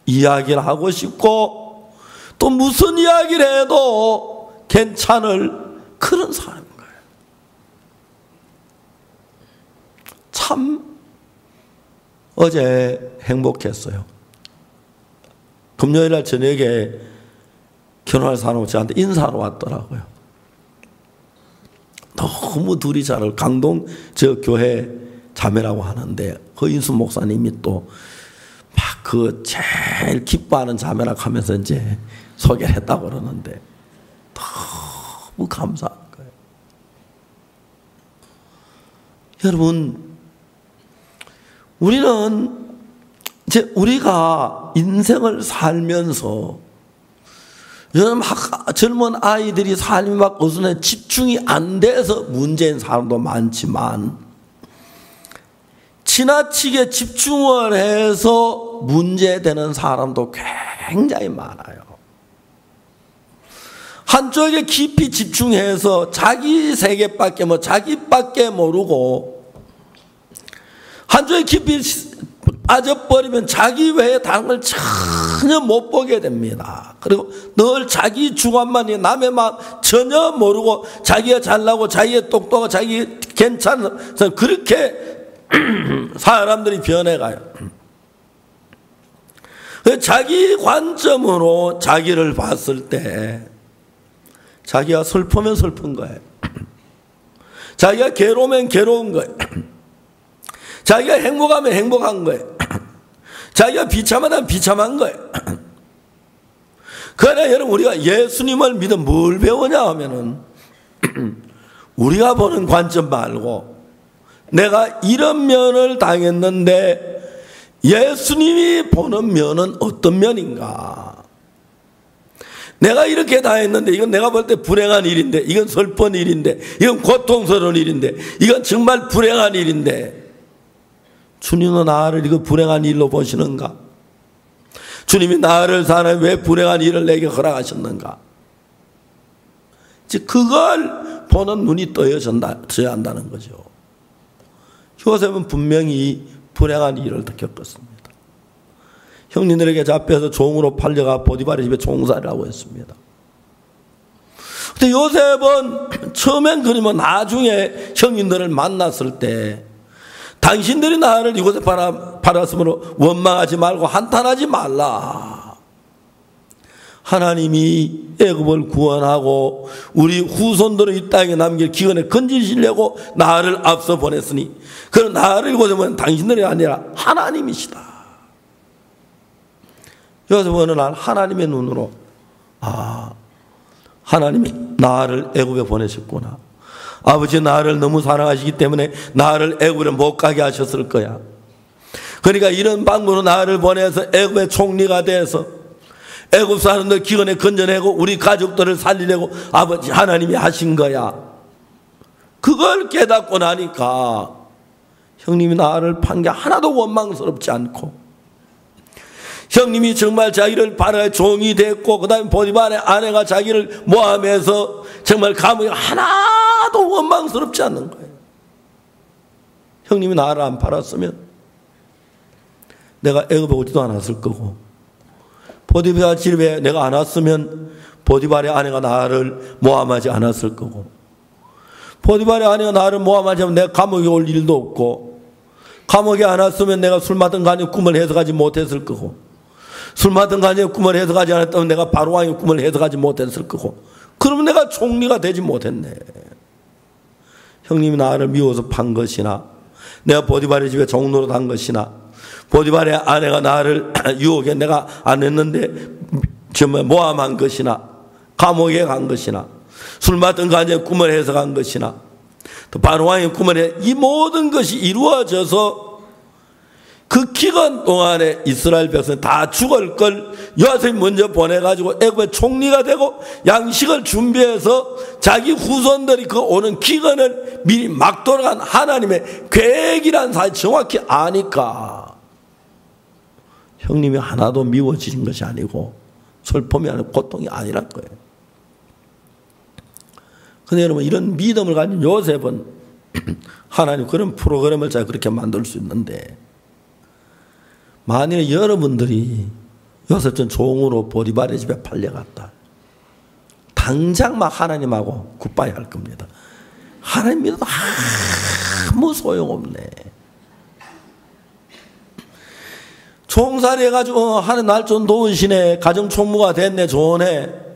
이야기를 하고 싶고 또 무슨 이야기를 해도 괜찮을 그런 사람인 거예요. 참 어제 행복했어요. 금요일 날 저녁에 결혼할 사람이 저한테 인사하러 왔더라고요. 너무 둘이 잘 강동 저 교회 자매라고 하는데 허인수 목사님이 또 막 그 제일 기뻐하는 자매라고 하면서 이제 소개를 했다고 그러는데 너무 감사한 거예요. 여러분 우리는 이제 우리가 인생을 살면서 요즘 젊은 아이들이 삶이 막 어수선해 집중이 안 돼서 문제인 사람도 많지만 지나치게 집중을 해서 문제되는 사람도 굉장히 많아요. 한쪽에 깊이 집중해서 자기 세계밖에 자기밖에 모르고 한쪽에 깊이 빠져버리면 자기 외에 다른 걸 전혀 못 보게 됩니다. 그리고 늘 자기 주관만 남의 마음 전혀 모르고 자기가 잘나고 자기가 똑똑하고 자기 괜찮아서 그렇게 사람들이 변해가요. 자기 관점으로 자기를 봤을 때 자기가 슬프면 슬픈 거예요. 자기가 괴로우면 괴로운 거예요. 자기가 행복하면 행복한 거예요. 자기가 비참하면 비참한 거예요. 그러나 여러분 우리가 예수님을 믿어 뭘 배우냐 하면은 우리가 보는 관점 말고 내가 이런 면을 당했는데 예수님이 보는 면은 어떤 면인가? 내가 이렇게 당했는데 이건 내가 볼 때 불행한 일인데 이건 슬픈 일인데 이건 고통스러운 일인데 이건 정말 불행한 일인데 주님은 나를 이거 불행한 일로 보시는가? 주님이 나를 사는 왜 불행한 일을 내게 허락하셨는가? 즉 그걸 보는 눈이 떠져야 한다는 거죠. 요셉은 분명히 불행한 일을 겪었습니다. 형님들에게 잡혀서 종으로 팔려가 보디발의 집에 종살이를 하고 했습니다. 근데 요셉은 처음엔 그러면 나중에 형님들을 만났을 때 당신들이 나를 이곳에 팔았으므로 원망하지 말고 한탄하지 말라. 하나님이 애굽을 구원하고 우리 후손들을 이 땅에 남길 기근에 건지시려고 나를 앞서 보냈으니 그런 나를 이곳에 보낸 당신들이 아니라 하나님이시다. 여기서 어느 날 하나님의 눈으로 하나님이 나를 애굽에 보내셨구나. 아버지 나를 너무 사랑하시기 때문에 나를 애굽에 못 가게 하셨을 거야. 그러니까 이런 방법으로 나를 보내서 애굽의 총리가 돼서 애굽 사람들 기근에 건져내고 우리 가족들을 살리려고 아버지 하나님이 하신 거야. 그걸 깨닫고 나니까 형님이 나를 판 게 하나도 원망스럽지 않고 형님이 정말 자기를 바라의 종이 됐고 그 다음에 보디발의 아내가 자기를 모함해서 정말 감옥에 하나도 원망스럽지 않는 거예요. 형님이 나를 안 팔았으면 내가 애굽에 오지도 않았을 거고 보디발 집에 내가 안 왔으면 보디발의 아내가 나를 모함하지 않았을 거고 보디발의 아내가 나를 모함하지 않으면 내가 감옥에 올 일도 없고 감옥에 안 왔으면 내가 술 마든 간에 꿈을 해석하지 못했을 거고 술 마든 간에 꿈을 해석하지 않았다면 내가 바로왕의 꿈을 해석하지 못했을 거고 그러면 내가 총리가 되지 못했네. 형님이 나를 미워서 판 것이나 내가 보디발의 집에 종노릇 한 것이나 보디발의 아내가 나를 유혹해 내가 안 했는데 정말 모함한 것이나 감옥에 간 것이나 술 마든 간에 꿈을 해석한 것이나 또 바로왕의 꿈을 이 모든 것이 이루어져서 그 기간 동안에 이스라엘 백성이 다 죽을 걸 요셉이 먼저 보내가지고 애굽의 총리가 되고 양식을 준비해서 자기 후손들이 그 오는 기근을 미리 막 돌아간 하나님의 계획이라는 사실 정확히 아니까 형님이 하나도 미워지신 것이 아니고 슬픔이 아니고 고통이 아니란 거예요. 근데 여러분 이런 믿음을 가진 요셉은 하나님 그런 프로그램을 잘 그렇게 만들 수 있는데 만일에 여러분들이 요셉처럼 종으로 보디발의 집에 팔려갔다. 당장 막 하나님하고 굿바이 할 겁니다. 하나님 믿어도 아무 소용없네. 총살이 해가지고 하나님 날 좀 도우시네. 가정총무가 됐네. 좋네.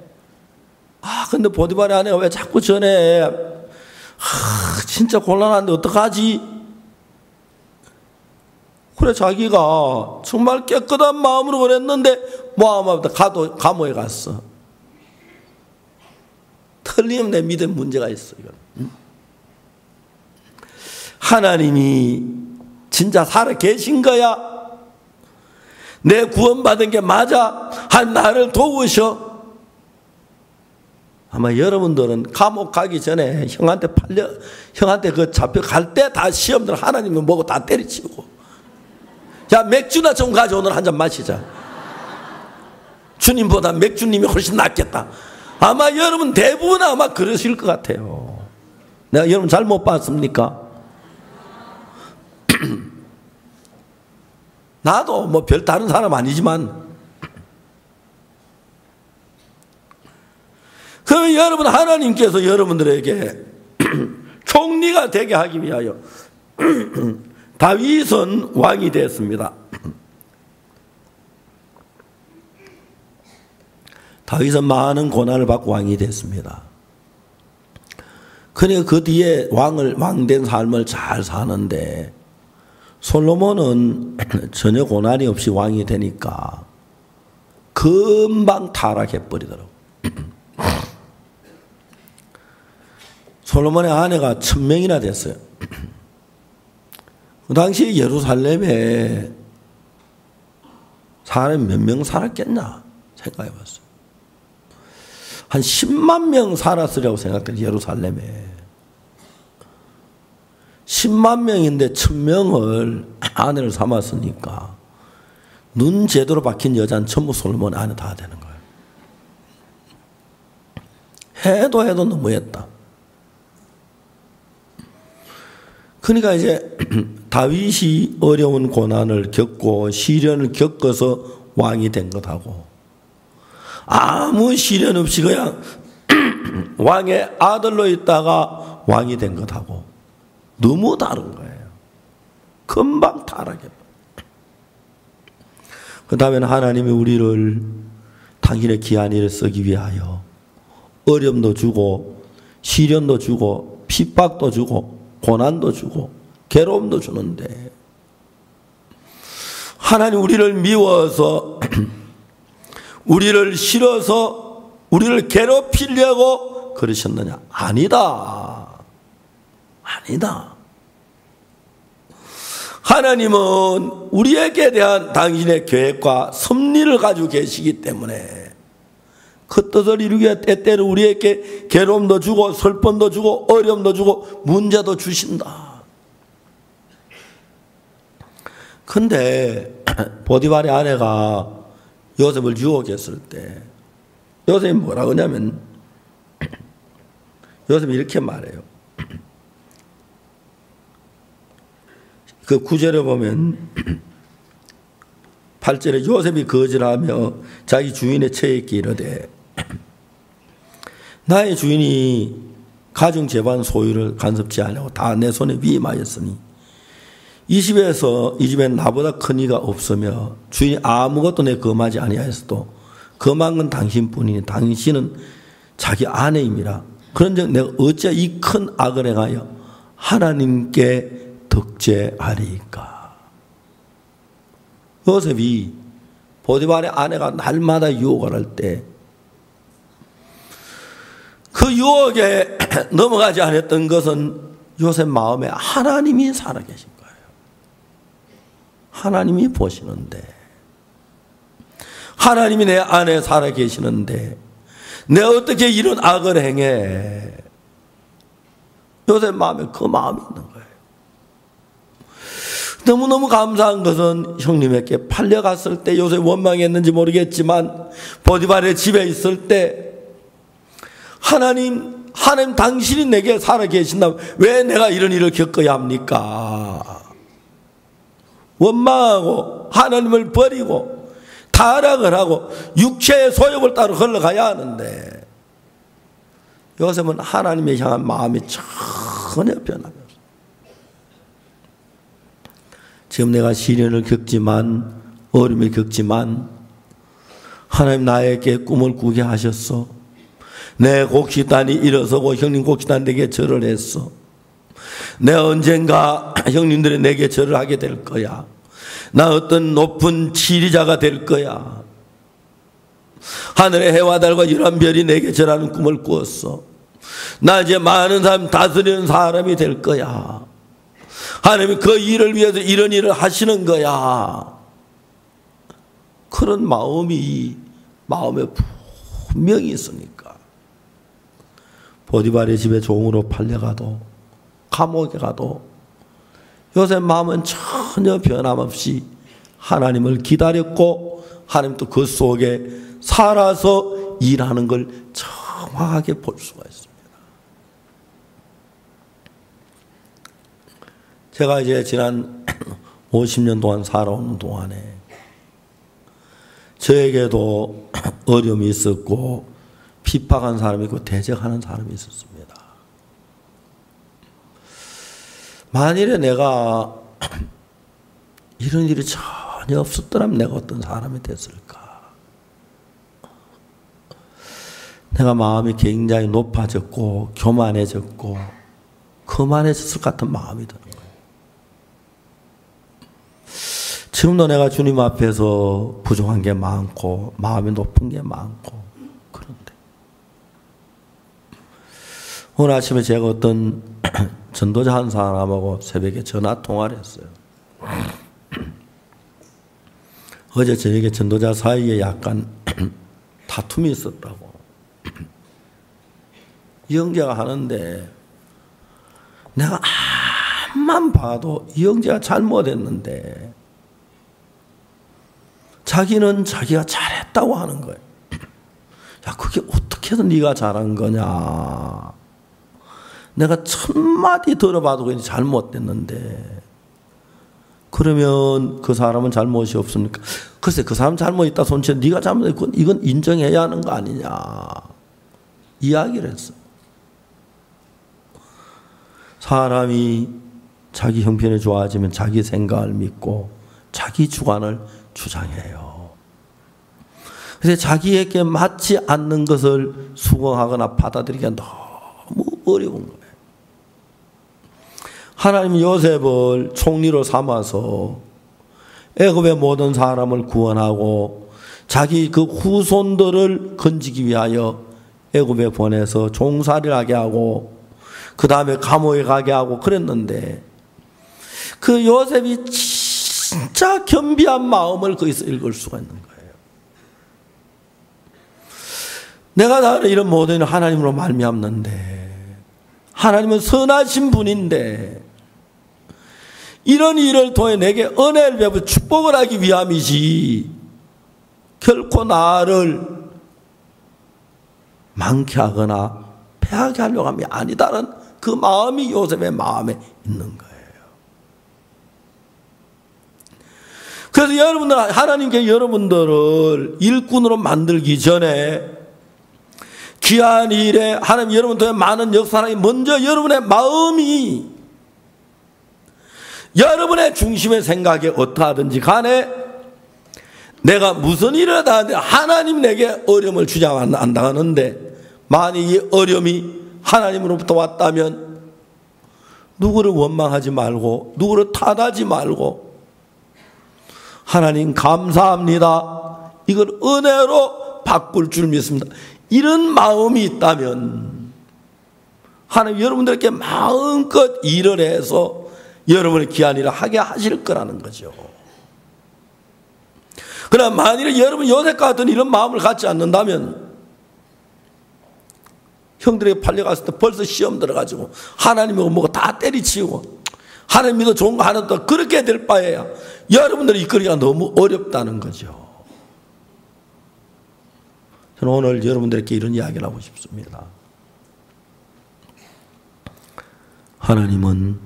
근데 보디발의 아내가 왜 자꾸 전해. 진짜 곤란한데 어떡하지? 그래 자기가 정말 깨끗한 마음으로 그랬는데 모함하다 감옥에 갔어. 틀리면 내 믿음에 문제가 있어. 이건. 하나님이 진짜 살아 계신 거야? 내 구원받은 게 맞아? 나를 도우셔? 아마 여러분들은 감옥 가기 전에 형한테 그 잡혀갈 때 다 시험들 하나님은 뭐고 다 때려치우고 야 맥주나 좀 가져 오늘 한 잔 마시자. 주님보다 맥주님이 훨씬 낫겠다. 아마 여러분 대부분 아마 그러실 것 같아요. 내가 여러분 잘못 봤습니까? 나도 뭐 별 다른 사람 아니지만 그러면 여러분 하나님께서 여러분들에게 총리가 되게 하기 위하여 다윗은 왕이 됐습니다. 다윗은 많은 고난을 받고 왕이 됐습니다. 그러니까 그 뒤에 왕된 삶을 잘 사는데 솔로몬은 전혀 고난이 없이 왕이 되니까 금방 타락해버리더라고요. 솔로몬의 아내가 1000명이나 됐어요. 그 당시 예루살렘에 사람이 몇 명 살았겠나 생각해 봤어요. 한 10만 명 살았으리라고 생각돼요. 예루살렘에 10만 명인데 1000명을 아내를 삼았으니까 눈 제대로 박힌 여자는 전부 솔로몬의 아내 다 되는 거예요. 해도 너무했다. 그러니까 이제 다윗이 어려운 고난을 겪고 시련을 겪어서 왕이 된 것하고 아무 시련 없이 그냥 왕의 아들로 있다가 왕이 된 것하고 너무 다른 거예요. 금방 타락해. 그 다음에는 하나님이 우리를 당신의 귀한 일을 쓰기 위하여 어려움도 주고 시련도 주고 핍박도 주고 고난도 주고 괴로움도 주는데 하나님 우리를 미워서 우리를 싫어서 우리를 괴롭히려고 그러셨느냐? 아니다. 아니다. 하나님은 우리에게 대한 당신의 계획과 섭리를 가지고 계시기 때문에 그 뜻을 이루기 위해 때때로 우리에게 괴로움도 주고 슬픔도 주고 어려움도 주고 문제도 주신다. 근데 보디발의 아내가 요셉을 유혹했을 때 요셉이 뭐라고 하냐면 요셉이 이렇게 말해요. 그 9절에 보면 8절에 요셉이 거절하며 자기 주인의 처에게 이르되 나의 주인이 가중 재반 소유를 간섭지 아니하고 다 내 손에 위임하였으니 이 집엔 나보다 큰 이가 없으며 주인이 아무것도 내 금하지 아니하였어도 금한 건 당신뿐이니 당신은 자기 아내임이라. 그런즉 내가 어찌 이 큰 악을 행하여 하나님께 득죄하리이까. 요셉이 보디발의 아내가 날마다 유혹을 할 때 그 유혹에 넘어가지 않았던 것은 요셉 마음에 하나님이 살아계신 거예요. 하나님이 보시는데 하나님이 내 안에 살아계시는데 내가 어떻게 이런 악을 행해? 요셉 마음에 그 마음이 있는 거예요. 너무너무 감사한 것은 형님에게 팔려갔을 때 요셉 원망했는지 모르겠지만 보디발의 집에 있을 때 하나님 당신이 내게 살아계신다면 왜 내가 이런 일을 겪어야 합니까? 원망하고 하나님을 버리고 타락을 하고 육체의 소욕을 따라 흘러가야 하는데 요셉은 하나님에 향한 마음이 전혀 변함이 없어요. 지금 내가 시련을 겪지만 어려움을 겪지만 하나님 나에게 꿈을 꾸게 하셨어. 내 곡식단이 일어서고 형님 곡식단 내게 절을 했어. 내가 언젠가 형님들이 내게 절을 하게 될 거야. 나 어떤 높은 지리자가 될 거야. 하늘의 해와 달과 유란 별이 내게 절하는 꿈을 꾸었어. 나 이제 많은 사람 다스리는 사람이 될 거야. 하나님이 그 일을 위해서 이런 일을 하시는 거야. 그런 마음에 분명히 있으니까 보디발의 집에 종으로 팔려가도 감옥에 가도 요셉 마음은 전혀 변함없이 하나님을 기다렸고 하나님도 그 속에 살아서 일하는 걸 정확하게 볼 수가 있습니다. 제가 이제 지난 50년 동안 살아오는 동안에 저에게도 어려움이 있었고 핍박한 사람이 있고 대적하는 사람이 있었습니다. 만일에 내가 이런 일이 전혀 없었더라면 내가 어떤 사람이 됐을까? 내가 마음이 굉장히 높아졌고 교만해졌고 거만해졌을 것 같은 마음이 드는 거예요. 지금도 내가 주님 앞에서 부족한 게 많고 마음이 높은 게 많고 그런데 오늘 아침에 제가 어떤 전도자 한 사람하고 새벽에 전화 통화를 했어요. 어제 저녁에 전도자 사이에 약간 다툼이 있었다고. 이 형제가 하는데 내가 암만 봐도 이 형제가 잘못했는데 자기는 자기가 잘했다고 하는 거예요. 야, 그게 어떻게 해서 네가 잘한 거냐? 내가 1000마디 들어봐도 그냥 잘못됐는데 그러면 그 사람은 잘못이 없습니까? 글쎄 그 사람 잘못 있다 손치면 네가 잘못했고 이건 인정해야 하는 거 아니냐 이야기를 했어. 사람이 자기 형편에 좋아지면 자기 생각을 믿고 자기 주관을 주장해요. 그래서 자기에게 맞지 않는 것을 수긍하거나 받아들이기가 너무 어려운 거예요. 하나님이 요셉을 총리로 삼아서 애굽의 모든 사람을 구원하고 자기 그 후손들을 건지기 위하여 애굽에 보내서 종살이를 하게 하고 그 다음에 감옥에 가게 하고 그랬는데 그 요셉이 진짜 겸비한 마음을 거기서 읽을 수가 있는 거예요. 내가 나를 이런 모든 일을 하나님으로 말미암는데 하나님은 선하신 분인데 이런 일을 통해 내게 은혜를 베풀어 축복을 하기 위함이지 결코 나를 망케하거나 패하게 하려고 함이 아니다라는 그 마음이 요셉의 마음에 있는 거예요. 그래서 여러분들 하나님께 여러분들을 일꾼으로 만들기 전에 귀한 일에 하나님 여러분 통해 많은 역사하기 먼저 여러분의 마음이 여러분의 중심의 생각에 어떠하든지 간에 내가 무슨 일을 하다 하나님 내게 어려움을 주지 않는데 만약 이 어려움이 하나님으로부터 왔다면 누구를 원망하지 말고 누구를 탓하지 말고 하나님 감사합니다. 이걸 은혜로 바꿀 줄 믿습니다. 이런 마음이 있다면 하나님 여러분들에게 마음껏 일을 해서 여러분의 귀한 일을 하게 하실 거라는 거죠. 그러나 만일 여러분 요셉 같은 이런 마음을 갖지 않는다면 형들에게 팔려갔을 때 벌써 시험 들어가지고 하나님하고 뭐가 다 때리치고 하나님 믿어 좋은 거 하나도 그렇게 될 바에야 여러분들이 이끌기가 너무 어렵다는 거죠. 저는 오늘 여러분들에게 이런 이야기를 하고 싶습니다. 하나님은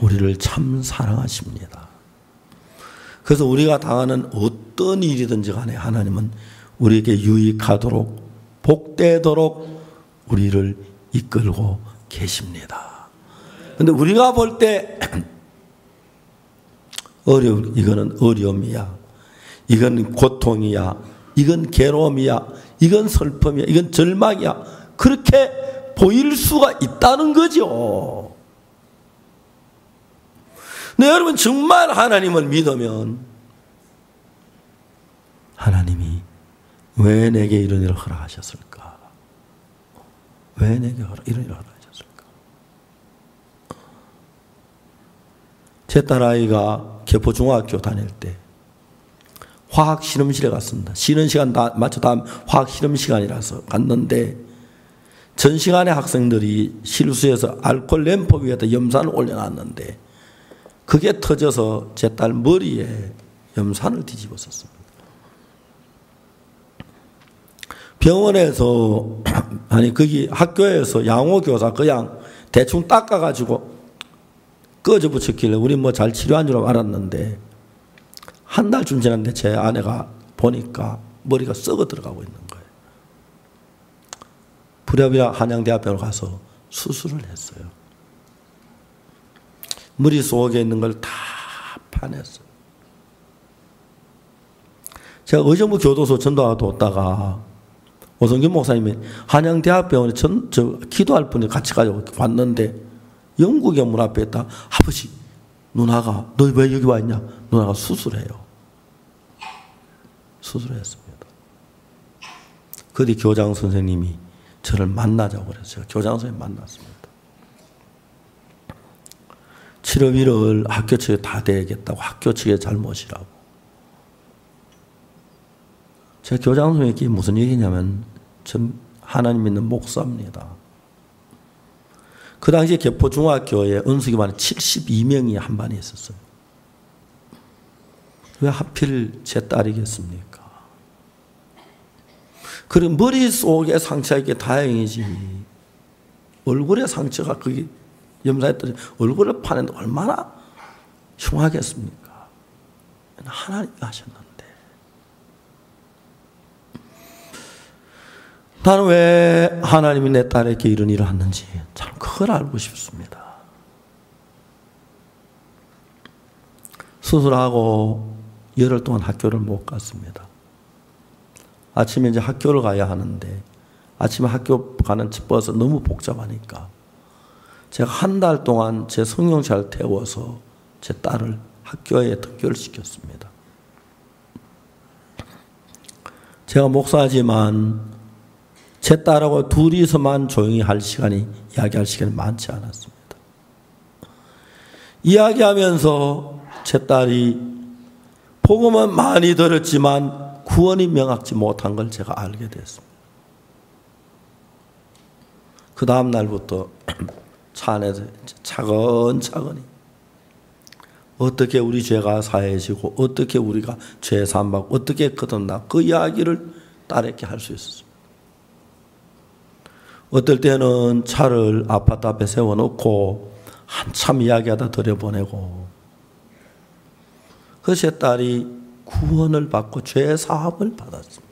우리를 참 사랑하십니다. 그래서 우리가 당하는 어떤 일이든지 간에 하나님은 우리에게 유익하도록 복되도록 우리를 이끌고 계십니다. 그런데 우리가 볼 때 이거는 어려움이야, 이건 고통이야, 이건 괴로움이야, 이건 슬픔이야, 이건 절망이야, 그렇게 보일 수가 있다는 거죠. 근데 여러분 정말 하나님을 믿으면 하나님이 왜 내게 이런 일을 허락하셨을까? 왜 내게 이런 일을 허락하셨을까? 제 딸아이가 개포중학교 다닐 때 화학 실험실에 갔습니다. 쉬는 시간 다 마쳐 다음 화학 실험 시간이라서 갔는데 전 시간에 학생들이 실수해서 알코올 램프 위에다 염산을 올려놨는데 그게 터져서 제 딸 머리에 염산을 뒤집었었습니다. 병원에서 아니 거기 학교에서 양호교사 그냥 대충 닦아가지고 꺼져 붙였길래 우리 뭐 잘 치료한 줄 알았는데 한 달쯤 지났는데 제 아내가 보니까 머리가 썩어 들어가고 있는 거예요. 부랴부랴 한양대학병원을 가서 수술을 했어요. 머릿속에 있는 걸 다 파냈어요. 제가 의정부 교도소 전도하러 오다가 오성균 목사님이 한양대학병원에 기도할 분이 같이 가지고 왔는데 영국의 문 앞에 있다. 아버지, 누나가 너 왜 여기 와 있냐? 누나가 수술해요. 수술했습니다. 그뒤 교장 선생님이 저를 만나자고 그래서 제가 교장 선생님 만났습니다. 치료비를 학교 측에 다 대야겠다고 학교 측의 잘못이라고. 제가 교장 선생님께 무슨 얘기냐면 전 하나님 믿는 목사입니다. 그 당시에 개포중학교에 은숙이 반에 72명이 한 반에 있었어요. 왜 하필 제 딸이겠습니까? 그리고 머릿속에 상처가 있게 다행이지. 얼굴에 상처가 거기 염사했더니 얼굴을 파내는데 얼마나 흉하겠습니까? 하나님이 하셨는데. 나는 왜 하나님이 내 딸에게 이런 일을 하는지 참 그걸 알고 싶습니다. 수술하고 열흘 동안 학교를 못 갔습니다. 아침에 이제 학교를 가야 하는데 아침에 학교 가는 버스 너무 복잡하니까 제가 한 달 동안 제 승용차를 태워서 제 딸을 학교에 등교를 시켰습니다. 제가 목사지만 제 딸하고 둘이서만 조용히 할 시간이, 이야기할 시간이 많지 않았습니다. 이야기하면서 제 딸이 복음은 많이 들었지만 구원이 명확지 못한 걸 제가 알게 됐습니다. 그 다음 날부터 차 안에서 차근차근히 어떻게 우리 죄가 사해지고 어떻게 우리가 죄 사함받고 어떻게 거듭나 그 이야기를 딸에게 할 수 있었습니다. 어떨 때는 차를 아파트 앞에 세워놓고 한참 이야기하다 들여보내고 그 제 딸이 구원을 받고 죄 사함을 받았습니다.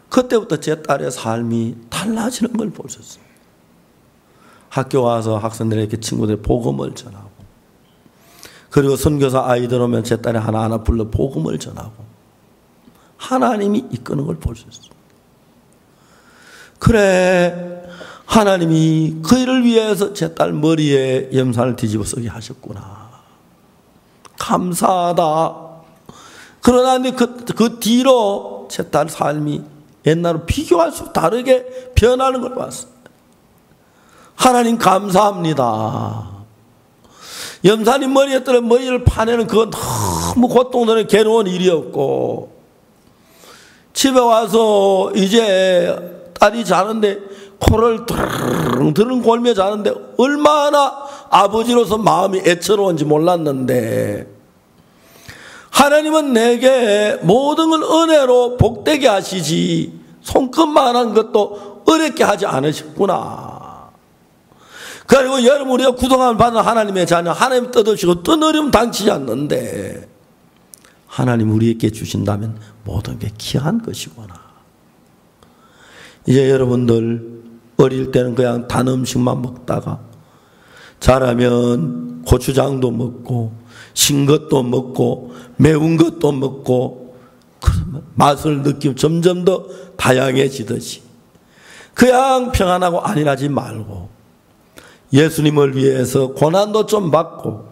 그때부터 제 딸의 삶이 달라지는 걸 볼 수 있습니다. 학교 와서 학생들에게 친구들의 복음을 전하고 그리고 선교사 아이들 오면 제 딸이 하나하나 불러 복음을 전하고 하나님이 이끄는 걸 볼 수 있습니다. 그래 하나님이 그 일을 위해서 제 딸 머리에 염산을 뒤집어 쓰게 하셨구나. 감사하다. 그러나 그 뒤로 제 딸 삶이 옛날로 비교할 수 다르게 변하는 걸 봤습니다. 하나님 감사합니다. 염산이 머리에 떨어 머리를 파내는 그건 너무 고통스러운 괴로운 일이었고 집에 와서 이제 딸이 자는데 코를 드릉드릉 골며 자는데 얼마나 아버지로서 마음이 애처로운지 몰랐는데 하나님은 내게 모든 걸 은혜로 복되게 하시지 손끝만한 것도 어렵게 하지 않으셨구나. 그리고 여러분 우리가 구속함을 받는 하나님의 자녀 하나님 뜻없이 어떤 어려움 당치지 않는데 하나님 우리에게 주신다면 모든 게 귀한 것이구나. 이제 여러분들 어릴 때는 그냥 단 음식만 먹다가 자라면 고추장도 먹고 신 것도 먹고 매운 것도 먹고 맛을 느끼면 점점 더 다양해지듯이 그냥 평안하고 안일하지 말고 예수님을 위해서 고난도 좀 받고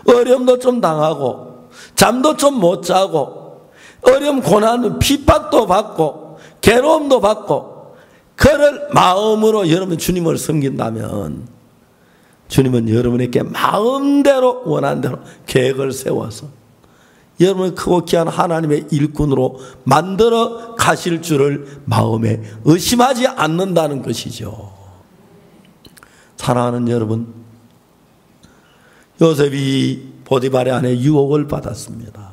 어려움도 좀 당하고 잠도 좀 못 자고 어려움 고난 핍박도 받고 괴로움도 받고 그럴 마음으로 여러분 주님을 섬긴다면 주님은 여러분에게 마음대로 원하는 대로 계획을 세워서 여러분을 크고 귀한 하나님의 일꾼으로 만들어 가실 줄을 마음에 의심하지 않는다는 것이죠. 사랑하는 여러분, 요셉이 보디발의 아내 유혹을 받았습니다.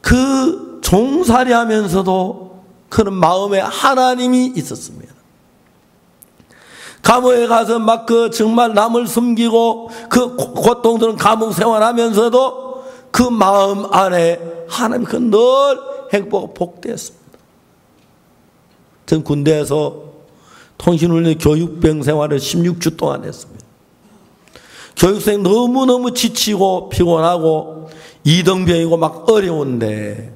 그 종살이 하면서도 그런 마음에 하나님이 있었습니다. 감옥에 가서 막 정말 남을 숨기고 그 고통스러운 감옥 생활하면서도 그 마음 안에 하나님 늘 행복하고 복되었습니다. 전 군대에서 통신훈련 교육병 생활을 16주 동안 했습니다. 교육생 너무너무 지치고 피곤하고 이등병이고 막 어려운데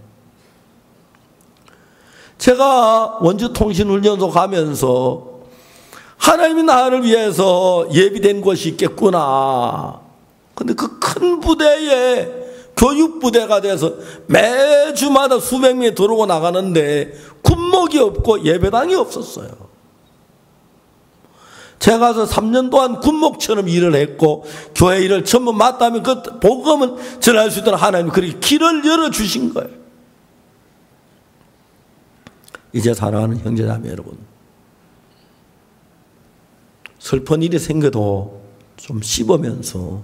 제가 원주 통신훈련소 가면서 하나님이 나를 위해서 예비된 곳이 있겠구나. 근데 그 큰 부대에 교육부대가 돼서 매주마다 수백 명이 들어오고 나가는데 군목이 없고 예배당이 없었어요. 제가 가서 3년 동안 군목처럼 일을 했고 교회 일을 전부 맡다면 그 복음을 전할 수 있도록 하나님이 그렇게 길을 열어주신 거예요. 이제 사랑하는 형제자매 여러분, 슬픈 일이 생겨도 좀 씹으면서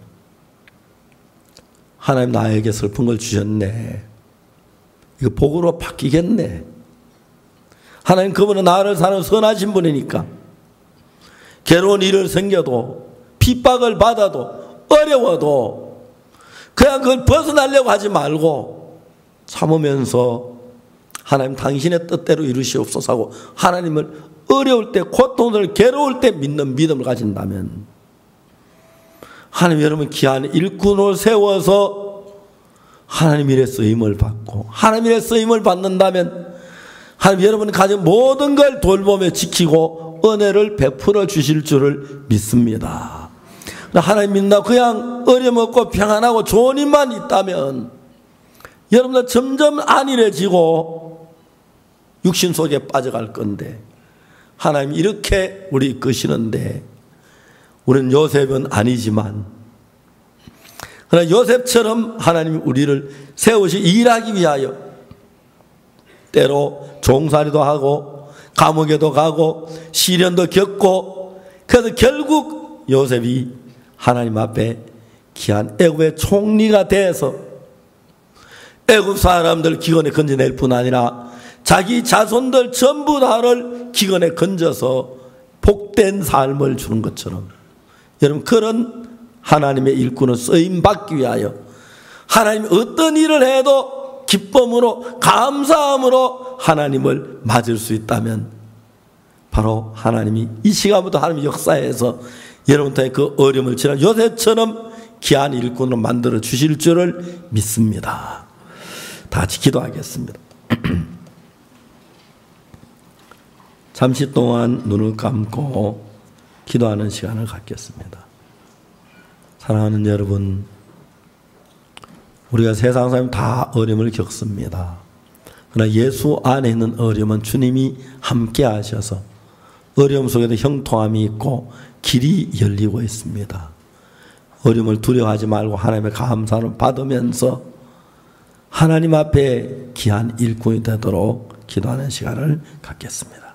하나님 나에게 슬픈 걸 주셨네. 이거 복으로 바뀌겠네. 하나님 그분은 나를 사는 선하신 분이니까 괴로운 일을 생겨도 핍박을 받아도 어려워도 그냥 그걸 벗어나려고 하지 말고 참으면서 하나님 당신의 뜻대로 이루시옵소서 하고 하나님을 어려울 때 고통을 괴로울 때 믿는 믿음을 가진다면 하나님 여러분 귀한 일꾼을 세워서 하나님 일에 쓰임을 받고 하나님 일에 쓰임을 받는다면 하나님 여러분이 가진 모든 걸 돌보며 지키고 은혜를 베풀어 주실 줄을 믿습니다. 하나님 믿나 그냥 어려먹고 평안하고 좋은 일만 있다면 여러분들 점점 안일해지고 육신 속에 빠져갈 건데 하나님 이렇게 우리 이끄시는데 우리는 요셉은 아니지만 그러나 요셉처럼 하나님이 우리를 세우시 일하기 위하여 때로 종살이도 하고 감옥에도 가고 시련도 겪고 그래서 결국 요셉이 하나님 앞에 귀한 애굽의 총리가 돼서 애굽 사람들 기근에 건져낼 뿐 아니라 자기 자손들 전부 다를 기근에 건져서 복된 삶을 주는 것처럼 여러분 그런 하나님의 일꾼을 쓰임받기 위하여 하나님이 어떤 일을 해도 기쁨으로 감사함으로 하나님을 맞을 수 있다면 바로 하나님이 이 시간부터 하나님의 역사에서 여러분들의 그 어려움을 지난 요셉처럼 귀한 일꾼으로 만들어 주실 줄을 믿습니다. 다 같이 기도하겠습니다. 잠시 동안 눈을 감고 기도하는 시간을 갖겠습니다. 사랑하는 여러분, 우리가 세상 사람 다 어려움을 겪습니다. 그러나 예수 안에 있는 어려움은 주님이 함께 하셔서 어려움 속에도 형통함이 있고 길이 열리고 있습니다. 어려움을 두려워하지 말고 하나님의 감사를 받으면서 하나님 앞에 귀한 일꾼이 되도록 기도하는 시간을 갖겠습니다.